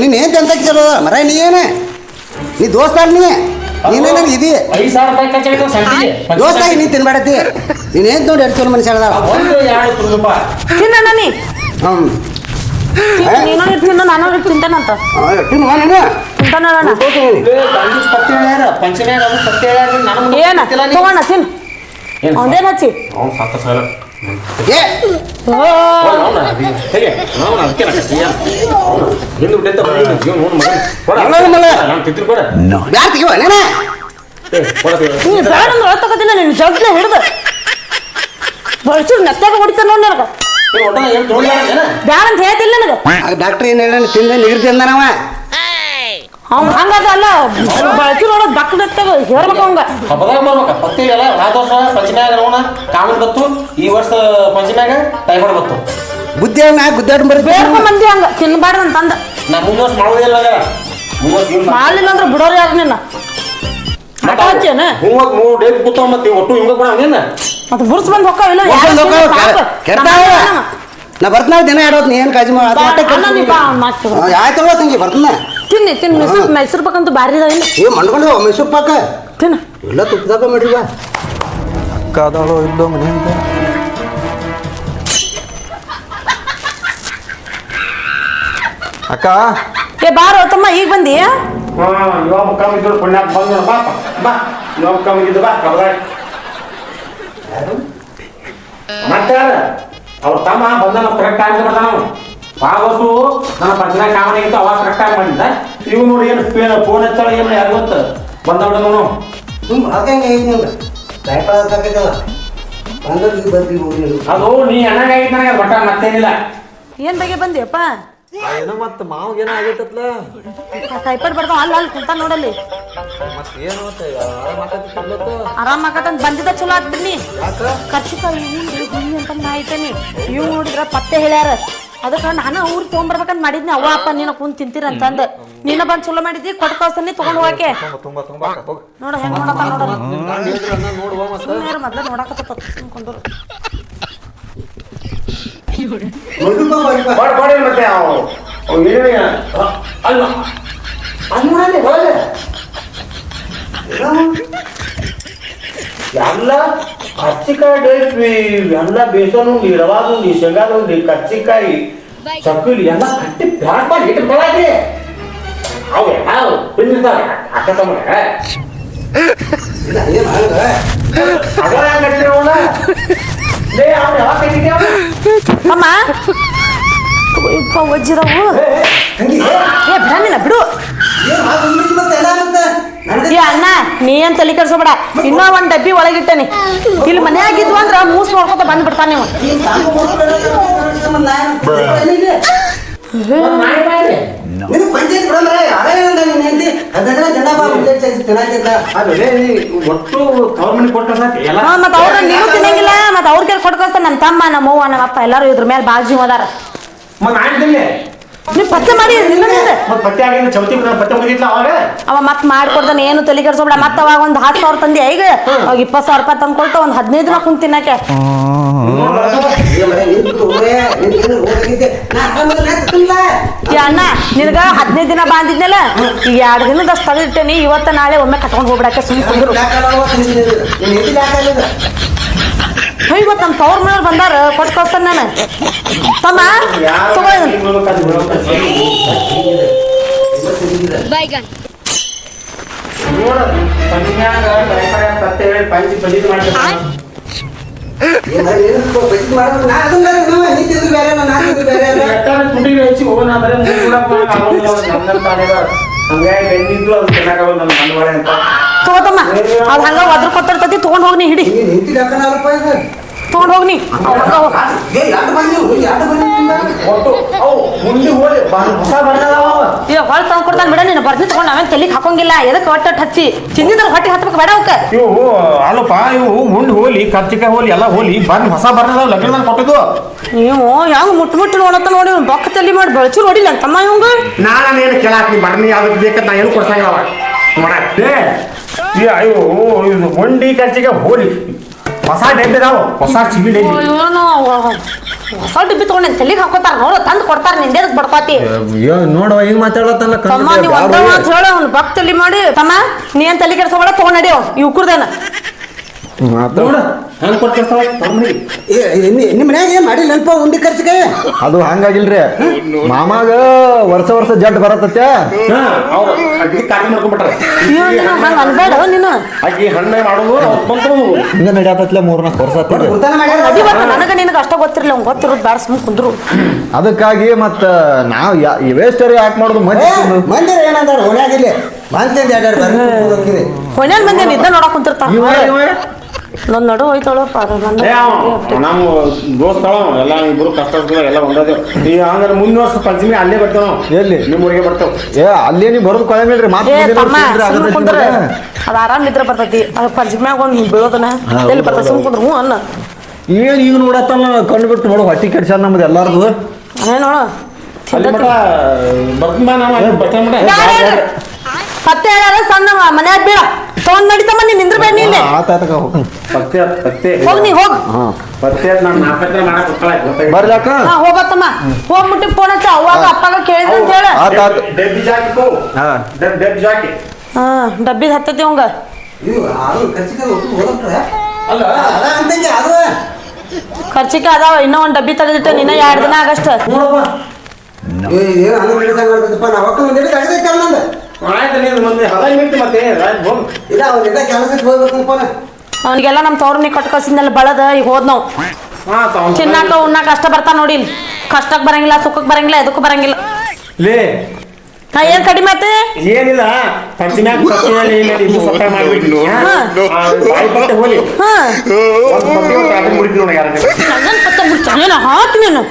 ನೀನ್ ಏನ್ ಅಂತ ಚಲೋ ಮರ ನೀ ಏನ ನೀ ದೋಸ್ತ ಅಲ್ಲ ನೀನೇ ನನಗೆ ಇದೀ 5,000 ರೂಪಾಯಿ ಖರ್ಚಾಗಿತ್ತು ಸಂತಿಗೆ ದೋಸ್ತಾಗಿ ನೀ ತಿನ್ಬೇಡತಿ ನೀನೇನ್ ನೋಡಿ ಎರಡು ಚಲೋ ಮನುಷ್ಯ ಅದಾವ ಒಂದು 2 ರೂಪಾಯಿ ತಿನ್ನ ನೀ ಹ್ಮ್ ನೀನೋ ತಿನ್ನು ನಾನು ತಿಂತಾನಂತ ತಿನ್ನುವ ನೀನು ತಿಂತಾನ ಅಣ್ಣ ಪಂಚನ್ಯಾಗ ಅದು ಪತ್ತೆ ಏನ ತಗೋಣ ತಿನ್ ಅವಂದೇನ್ ಹಚ್ಚಿ ಅವ್ನು ಸಾಕ ಸಾಲ ಏ ಬ್ಯಾಡ ತೆಗಿವ ನೀನ ನೀ ಬೇಡ ಅಂದ್ರೆ ತಗೋದಿಲ್ಲ ನೀನು ಜಗ್ನ ಹಿಡ್ದು ಬಳಸು ನೆತ್ತಾಗ ಹೊಡಿತಾನ ನೋಡಿ ನನಗ ಬ್ಯಾಡ ಅಂತ ಹೇಳ್ತಿಲ್ಲ ನನಗ ಡಾಕ್ಟರ್ ಏನ್ ಹೇಳ ತಿಂದ ನಿಗರ್ತಿ ಅಂದ ನಾವ ಅವ್ನು ಹಂಗದ ಅಲ್ಲ ಬಳಸಿ ನೋಡೋದು ಬಕ್ ನೆತ್ತಾಗ ಹೇಳ್ಬೇಕು ಅವಂಗ ಹಬ್ಬದಾಗ ಬರ್ಬೇಕ ಪತ್ತಿ ಎಲ್ಲ ಹೋದ ವರ್ಷ ಪಂಚಮ್ಯಾಗ ನೋಣ ಕಾಮನ್ ಬತ್ತು ಈ ವರ್ಷ ಪಂಚಮ್ಯಾಗ ಟೈಮರ್ ಬತ್ತು ಬುದ್ಧಿ ಮ್ಯಾಗ ಗುದ್ದಾಡ್ ಬರ್ಬೇಕು ಬೇಡ್ಕೊ ಮಂದಿ ಹಂಗ ತಿನ್ಬಾರ್ದು ಅಂತಂದ ನಾ 3 ವರ್ಷ ಮಾಡೋದಿಲ್ಲ ಮಾಡಲಿಲ್ಲ ಅಂದ್ರೆ ಬಿಡೋರು ಯಾರು ನಿನ್ನ ಮಠ ಹಚ್ಚೇನ 3 ಡೇಟ್ ಕೂತಾವ ಮತ್ತೆ ಒಟ್ಟು ಹಿಂಗ ಕೂಡ ಅವನೇನ ಮತ್ತೆ ಬುರ್ಸ್ ಬಂದು ಹೊಕ್ಕಾವಿಲ್ಲ ನಾ ಬರ್ತಾನ ದಿನ ಆಡೋದ್ ನೀ ಏನ್ ಕಾಜಿ ಆಯ್ತಲ್ವ ತಂಗಿ ಬರ್ತಾನ ತಿನ್ನಿ ತಿನ್ನಿ ಮೈಸೂರು ಪಾಕ್ ಅಂತೂ ಭಾರಿ ಇದಾವ ಇಲ್ಲ ಏ ಮಂಡ್ಕೊಂಡು ಮೈಸೂರು ಪಾಕ ತಿನ್ನ ಎಲ್ಲ ತುಪ್ಪದಾಗ ಮಾಡ್ರಿ ಬಾ ಕಾದಾಳೋ ಇಲ್ಲೋ ಮನೆಯಿಂದ ಅಕ್ಕ ಏ ಬಾರೋ ತಮ್ಮ ಈಗ ಬಂದಿ ಇವಾಗ ಮುಖ ಮುಗಿದ್ರು ಪುಣ್ಯಾಕ್ ಬಂದ ಬಾ ಬಾ ಇವಾಗ ಮುಖ ಮುಗಿದ್ದು ಬಾ ಕಬದಾಗ ಮತ್ತೆ ಅವ್ರ ತಮ್ಮ ಬಂದ ಕರೆಕ್ಟ್ ಟೈಮ್ ಬರ್ತಾನ ಅವನು ಪಾವಸು ನನ್ನ ಪಂಚನ ಕಾಮನಿಗಿತ್ತು ಅವಾಗ ಕರೆಕ್ಟ್ ಟೈಮ್ ಬಂದಿದ್ದ ಇವು ನೋಡಿ ಏನು ಫೋನ್ ಹಚ್ಚಳ ಏನು ಯಾರು ಗೊತ್ತ ಬಂದವಡ ನೋಡು ಹಾಗಂಗೆ ಈಗ ಅದು ನೀ ಅಣ್ಣಗಾಗಿತ್ತು ನನಗೆ ಬಟ್ಟ ಮತ್ತೇನಿಲ್ಲ ಏನ್ ಬಗ್ಗೆ ಬಂದಿಯಪ್ಪ ಏನೋ ಮತ್ತೆ ಮಾವಗೇನೋ ಆಗೈತತ್ಲ ಟೈಪರ್ ಬರ್ತಾವ ಅಲ್ಲ ಅಲ್ಲಿ ಕುಂತ ನೋಡಲ್ಲಿ ಮತ್ತೆ ಏನು ಮತ್ತೆ ಆರಾಮಾಗತ್ತ ಆರಾಮ್ ಆಗತ್ತಂತ ಬಂದಿದ್ದ ಚಲೋ ಆಗ್ತೀನಿ ಖರ್ಚಿಕಾಯಿ ಹಿಂಗೆ ಅಂತ ನಾ ಐತೇನಿ ಇವ್ ನೋಡಿದ್ರ ಪತ್ತೆ ಹೇಳ್ಯಾರ ಅದಕ್ಕೆ ನಾನು ಅವ್ರು ತೊಗೊಂಬರ್ಬೇಕಂತ ಮಾಡಿದ್ನಿ ಅವ್ವ ಅಪ್ಪ ನೀನು ಕುಂತ್ ತಿಂತೀರಂತಂದ ನೀನ ಬಂದ್ ಚಲೋ ಮಾಡಿದ್ದಿ ಕೊಟ್ಟು ಕಳ್ಸ್ತಾನೆ ತಗೊಂಡ್ ಹೋಗಕ್ಕೆ ನೋಡ ಹೆಂಗ್ ನೋಡಪ್ಪ ನೋಡುವ ಮತ್ತೆ ಮೊದ್ಲ ನೋಡಕತ್ತ ಸುಮ್ಕೊಂಡ್ರು ಮಾಡಿ ಮತ್ತೆ ಅಲ್ಲ ಅಲ್ಲಿ ಒಳಗೆ ಎಲ್ಲ ಕಚ್ಚಿಕಾಯಿ ಎಲ್ಲ ಬೇಸನ್ ಉಂಡಿ ರವಾದ ಉಂಡಿ ಶೇಂಗಾದ ಉಂಡಿ ಕಚ್ಚಿಕಾಯಿ ಚಕ್ಕಲಿ ಎಲ್ಲ ಕಟ್ಟಿ ಬ್ಯಾಟ್ ಮಾಡಿ ಇಟ್ಟು ಬರಾಕ್ರಿ ಅವು ಯಾವ ತಿಂದಿರ್ತಾವೆ ಅಕ್ಕ ತಮ್ಮ ಅಗಳ ಕಟ್ಟಿರೋಣ ಅಮ್ಮ ವಜ್ಜಿರವು ಏ ಬ್ರಾಹ್ಮಣ ಬಿಡು ಏ ಅಣ್ಣ ನೀ ಏನ್ ತಲೆ ಕೆಡ್ಸೋಬೇಡ ಇನ್ನೂ ಒಂದ್ ಡಬ್ಬಿ ಒಳಗಿಟ್ಟನಿ ಇಲ್ಲಿ ಮನೆ ಆಗಿದ್ವು ಅಂದ್ರ ಮೂಸ್ ನೋಡ್ಕೊತ ಬಂದ್ಬಿಡ್ತಾನ ನೀವು ಒಟ್ಟು ಗೌರ್ಮೆಂಟ್ ಕೊಟ್ಟ ಮತ್ತ ಅವ್ರ ನೀವು ತಿನ್ನಂಗಿಲ್ಲ ಮತ್ತ ಅವ್ರ ಕೈ ಕೊಟ್ಕೊಸ್ತಾನ ನಮ್ಮ ತಮ್ಮ ನಮ್ಮ ಅವ್ವ ನಮ್ಮ ಅಪ್ಪ ಎಲ್ಲಾರು ಇದ್ರ ಮೇಲೆ ಬಾಜಿ ಹೋದಾರ ನೀವ್ ಪತ್ತೆ ಮಾಡಿ ಪತ್ತೆ ಆಗಿಲ್ಲ ಚೌತಿ ಪತ್ತೆ ಮುಗಿತ್ಲ ಅವಾಗ ಅವ ಮತ್ ಮಾಡ್ಕೊಡ್ತಾನೆ ಏನು ತಲೆ ಕೆಡ್ಸೋಬೇಡ ಮತ್ತ ಅವಾಗ ಒಂದ್ 10,000 ತಂದಿ ಈಗ ಅವಾಗ 20,000 ರೂಪಾಯಿ ತಂದು ಕೊಟ್ಟು ಒಂದ್ 15 ದಿನ ಕುಂತ ತಿನ್ನಕ್ಕೆ ಅಣ್ಣ ನಿನಗ 15 ದಿನ ಬಾಂದಿದ್ನಲ್ಲ ಈಗ 2 ದಿನದಷ್ಟು ತಗಿಟ್ಟೇನಿ ಇವತ್ತ ನಾಳೆ ಒಮ್ಮೆ ಕಟ್ಕೊಂಡ್ ಹೋಗ್ಬಿಡಕ್ಕೆ ಸುಮ್ಮನೆ ಇವತ್ತು ನಮ್ಮ ತವ್ರ ಮನೆಯವ್ರು ಬಂದಾರ ಕೊಟ್ಟು ಕಳ್ಸ್ತಾನೆ ನಾನು ತಮ್ಮ ತಗೋ ನಾ ಅದನ್ನ ನೀ ತಿಂದ್ರು ಬೇರೆ ನಾ ತಿಂದ್ರು ಬೇರೆ ಅಲ್ಲ. ತುಟಿಗೆ ಹೆಚ್ಚಿ ಹೋಗೋಣ ಅಂದ್ರೆ ಹಂಗಾಗಿ ಬೆಂದಿದ್ರು ಅದು ಚೆನ್ನಾಗಲ್ಲ ನನ್ನ ಮನವಾಳೆ ಅಂತ ತಗೋತಮ್ಮ ಅದ್ ಹಂಗ ಒದ್ರ ಕೊತ್ತಿರ್ತತಿ ತಗೊಂಡ್ ಹೋಗ್ನಿ ಹಿಡಿ ನೀನ್ ನಿಂತಿದ್ದ ಅಕ್ಕನ ಅಲ್ಪ ಇದು. ತಗೊಂಡ್ ಹೋಗ್ನಿ ಏ ಎರಡು ಬಂದಿ ಒಟ್ಟು ಅವು ಮುಂದೆ ಹೋಗಿ ಹೊಸ ಬಣ್ಣದಾವ ಈಗ ಹೊಳ್ ತಂದ್ ಕೊಡ್ತಾನ ಬಿಡ ನೀನು ಬರ್ದಿ ತಗೊಂಡ್ ನಾವೇನ್ ತಲಿಗ್ ಹಾಕೋಂಗಿಲ್ಲ ಎದಕ್ಕೆ ಹೊಟ್ಟೆ ಹಚ್ಚಿ ತಿಂದಿದ್ರ ಹೊಟ್ಟೆ ಹತ್ಬೇಕು ಬೇಡ ಅವಕ್ಕ ಇವು ಅಲ್ಲಪ್ಪ ಇವು ಉಂಡು ಹೋಲಿ ಕರ್ಚಿಕಾಯಿ ಹೋಲಿ ಎಲ್ಲ ಹೋಲಿ ಬಂದು ಹೊಸ ಬಣ್ಣದಾವ ಲಗ್ನದಾಗ ಕೊಟ್ಟಿದ್ದು ನೀವು ಹೆಂಗ್ ಮುಟ್ಟು ನೋಡತ್ತ ನೋಡಿ ಬೊಕ್ಕ ತಲಿ ಮಾಡಿ ಬೆಳಚು ನೋಡಿಲ್ಲ ಅಂತಮ್ಮ ಇವಂಗ ನಾನೇನು ಕೇಳಾಕ್ನಿ ಬಣ್ಣಿ ಯಾವ್ದು ಬೇಕಂತ ನಾ ಏನು ಕೊಡ್ಸಂಗಿಲ್ಲ ನೋಡೇ ಅಯ್ಯೋ ಇದು ಒಂಡಿ ಕರ್ಚಿಕಾಯಿ ಹೋಲಿ ಹೊಸ ಡಬ್ಬಿ ಅದಾವ ಹೊಸ ಚಿಗಿ ಡಬ್ಬಿ ಇವನು ಹೊಸ ಡಿಬ್ಬಿ ತಗೊಂಡ್ ತಲಿಗ್ ಹಾಕೋತಾರ ನೋಡು ತಂದ್ ಕೊಡ್ತಾರ ನಿಂದೆ ಬಡ್ಕೋತಿ ನೋಡುವ ಹಿಂಗ್ ಮಾತಾಡತ್ತಲ್ಲ ತಮ್ಮ ನೀವ್ ಒಂದ ಮಾತು ಹೇಳ ಅವ್ನು ಬಕ್ ತಲಿ ಮಾಡಿ ತಮ್ಮ ನೀ ಏನ್ ತಲಿ ಕೆಡ್ಸೋಬೇಡ ತಗೊಂಡ್ ನಡಿ ಇವ್ಕುರ್ದೇನ ನೋಡ ಹಂಗೆ ಕೊಡ್ತಾವ ನಿಮ್ಮ ಮನ್ಯಾಗ ಏನ್ ಮಾಡಿಲ್ಲ ಅಲ್ಪ ಉಂಡಿ ಖರ್ಚಿಗೆ ಅದು ಹಂಗಾಗಿಲ್ರಿ ಮಾಮಾಗ ವರ್ಷ ಜಡ್ ಬರತ್ತೆ ಅವ್ರು ಅಡ್ಡಿ ಕಾರ್ಯ ಮಾಡ್ಕೊಂಡ್ಬಿಟ್ರ ಹಂಗ ಅನ್ಬೇಡ ನೀನು ಅಕ್ಕಿ ಹಣ್ಣೆ ಮಾಡೋದು ಬಂತು ಹಿಂಗ ನಡಿಯತ್ತಲೆ 3-4 ವರ್ಷ ಆತ್ರಿ. ಗುರ್ತಾನ ಮಾಡ್ಯಾರ ಅದಿ ಬರ್ತ ನನಗ ನಿನಗ ಅಷ್ಟ ಗೊತ್ತಿರ್ಲಿಲ್ಲ ಅವ್ನ್ ಗೊತ್ತಿರೋದು ಬ್ಯಾಡ ಸುಮ್ ಕುಂದ್ರು ಅದಕ್ಕಾಗಿ ಮತ್ತ ನಾವ್ ವೇಸ್ಟರಿ ಯಾಕೆ ಮಾಡೋದು ಮಂದಿರ ಏನಂದಾರ ಹೊಣ್ಯಾಗಿಲ್ಲಿ ಬಂತಂದ ಎರಡ್ ಬರ್ರಿ ಹೊಣ್ಯಾಲ್ ಮಂದಿ ನಿದ್ದ ನೋಡಕ್ ಕುಂತಿರ್ತಾರ ನನ್ ನಡು ಹೋಯ್ತಾಳಪ್ಪ ನಮ್ಮ ದೋಸ್ತ ಎಲ್ಲ ಇಬ್ರು ಕಷ್ಟ ಎಲ್ಲ ಒಂದೇ ಈ ಹಂಗಾರೆ ಮುಂದಿನ ವರ್ಷ ಪಂಚಮಿ ಅಲ್ಲೇ ಬರ್ತಾವ ಎಲ್ಲಿ ನಿಮ್ಮ ಊರಿಗೆ ಬರ್ತಾವ ಅಲ್ಲೇ ನೀ ಬರೋದು ಕೊಳಮಿಲ್ರಿ ಏ ತಮ್ಮ ಸುಮ್ ಕುಂದ್ರ ಅದ ಆರಾಮ್ ಇದ್ರ ಬರ್ತೈತಿ ಅದ ಪಂಚಮ್ಯಾಗ ಒಂದ್ ಬೀಳೋದನ ಎಲ್ಲಿ ಬರ್ತದ ಸುಮ್ ಕುಂದ್ರ ಹ್ಞೂ ಅನ್ನ ಇವೇನ್ ಈಗ ನೋಡತ್ತಲ್ಲ ಕಂಡುಬಿಟ್ಟು ನೋಡು ಹೊಟ್ಟಿ ಕೆಡ್ಸ ನಮ್ದು ಎಲ್ಲಾರ್ದು ಅದೇ ನೋಡು ಅಲ್ಲಿ ಮಟ ಬರ್ತೀನಿ ನಾವು ಅಲ್ಲಿ ಬರ್ತಾನ ಮಟ ಪತ್ತೆ ಹೇಳಾರ ಸಣ್ಣ ಮನ್ಯಾಗ ಬೀಳ ತಗೊಂಡ್ ನಡಿತಮ್ಮ ನೀನ್ ನಿಂದ್ರಬೇಡ ನೀನೆ ಆತಾತಕ ಪತ್ತೆ ಹೋಗ್ ನೀ ಹೋಗ್ ಪತ್ತೆ ನಾನು ನಾಲ್ಕತ್ರ ಮಾಡಕ್ ಗೊತ್ತಾಗ ಬರ್ಲಾಕ ಹಾ ಹೋಗತ್ತಮ್ಮ ಹೋಗ್ಬಿಟ್ಟು ಫೋನ್ ಹಚ್ಚ ಅವಾಗ ಅಪ್ಪಗ ಕೇಳಿದ್ರ ಅಂತ ಹೇಳ ಆತ ಡಬ್ಬಿ ಜಾಕಿ ಹಾ ಡಬ್ಬಿ ಜಾಕಿ ಹಾ ಡಬ್ಬಿದ್ ಹತ್ತತಿ ಅವಂಗ ಇದು ಅದು ಖರ್ಚಿಗೆ ಹೋಗತ್ರ ಅಲ್ಲ ಅದ ಅಂತಂಗೆ ಅದು ಖರ್ಚಿಗೆ ಅದಾವ ಇನ್ನೂ ಒಂದ್ ಡಬ್ಬಿ ತೆಗೆದಿಟ್ಟ ನಿನ್ನ 2 ದಿನ ಆಗಷ್ಟ ಏನು ಅನ್ನ ಬಿಡಿಸಂಗ್ ಮಾಡ್ತದಪ್ಪ ನಾವು ಒಕ್ಕ ಒಂದ್ ಹಿಡಿದು ಆಗದೈತಲ್ಲ ನಂದು ಆಯ್ತು ನೀನು ಮಂದಿ ಹದಾಗಿ ನಿಂತು ಮತ್ತೆ ಆಯ್ತು ಹೋಗು ಇಲ್ಲ ಅವ್ನಿಂದ ಕೆಲಸಕ್ಕೆ ಹೋಗ್ಬೇಕಪ್ಪ ಅವನಿಗೆಲ್ಲ ನಮ್ ತವ್ರನಿ ಕಟ್ ಕಳ್ಸಿದ್ನೆಲ್ಲ ಬಳದ ಈಗ ಹೋದ್ ನಾವ್ ತಿನ್ನಾಕ ಉಣ್ಣಾಕ ಕಷ್ಟ ಬರ್ತಾ ನೋಡಿ ಇಲ್ಲಿ ಕಷ್ಟಕ್ ಬರಂಗಿಲ್ಲ ಸುಖಕ್ ಬರಂಗಿಲ್ಲ ಎದಕ್ಕೂ ಬರಂಗಿಲ್ಲ ಲೇ ನಾ ಏನ್ ಕಡಿಮೆ ಆಯ್ತು ಏನಿಲ್ಲ ಪಂಚಮ್ಯಾಗ ಪತ್ತಿನಲ್ಲಿ ಇದು ಸಪ್ಲೈ ಮಾಡ್ಬಿಟ್ಟು ಬಾಯಿ ಪತ್ತೆ ಹೋಲಿ ಹಾ ಒಂದು ಪತ್ತಿ ಒಂದು ರಾತ್ರಿ ಮುಡಿತು ನೋಡಿ ಯಾರು ನನ್ ಪತ್ತ ಮುಚ್ಚ ಹಾಕಿ ನೀನು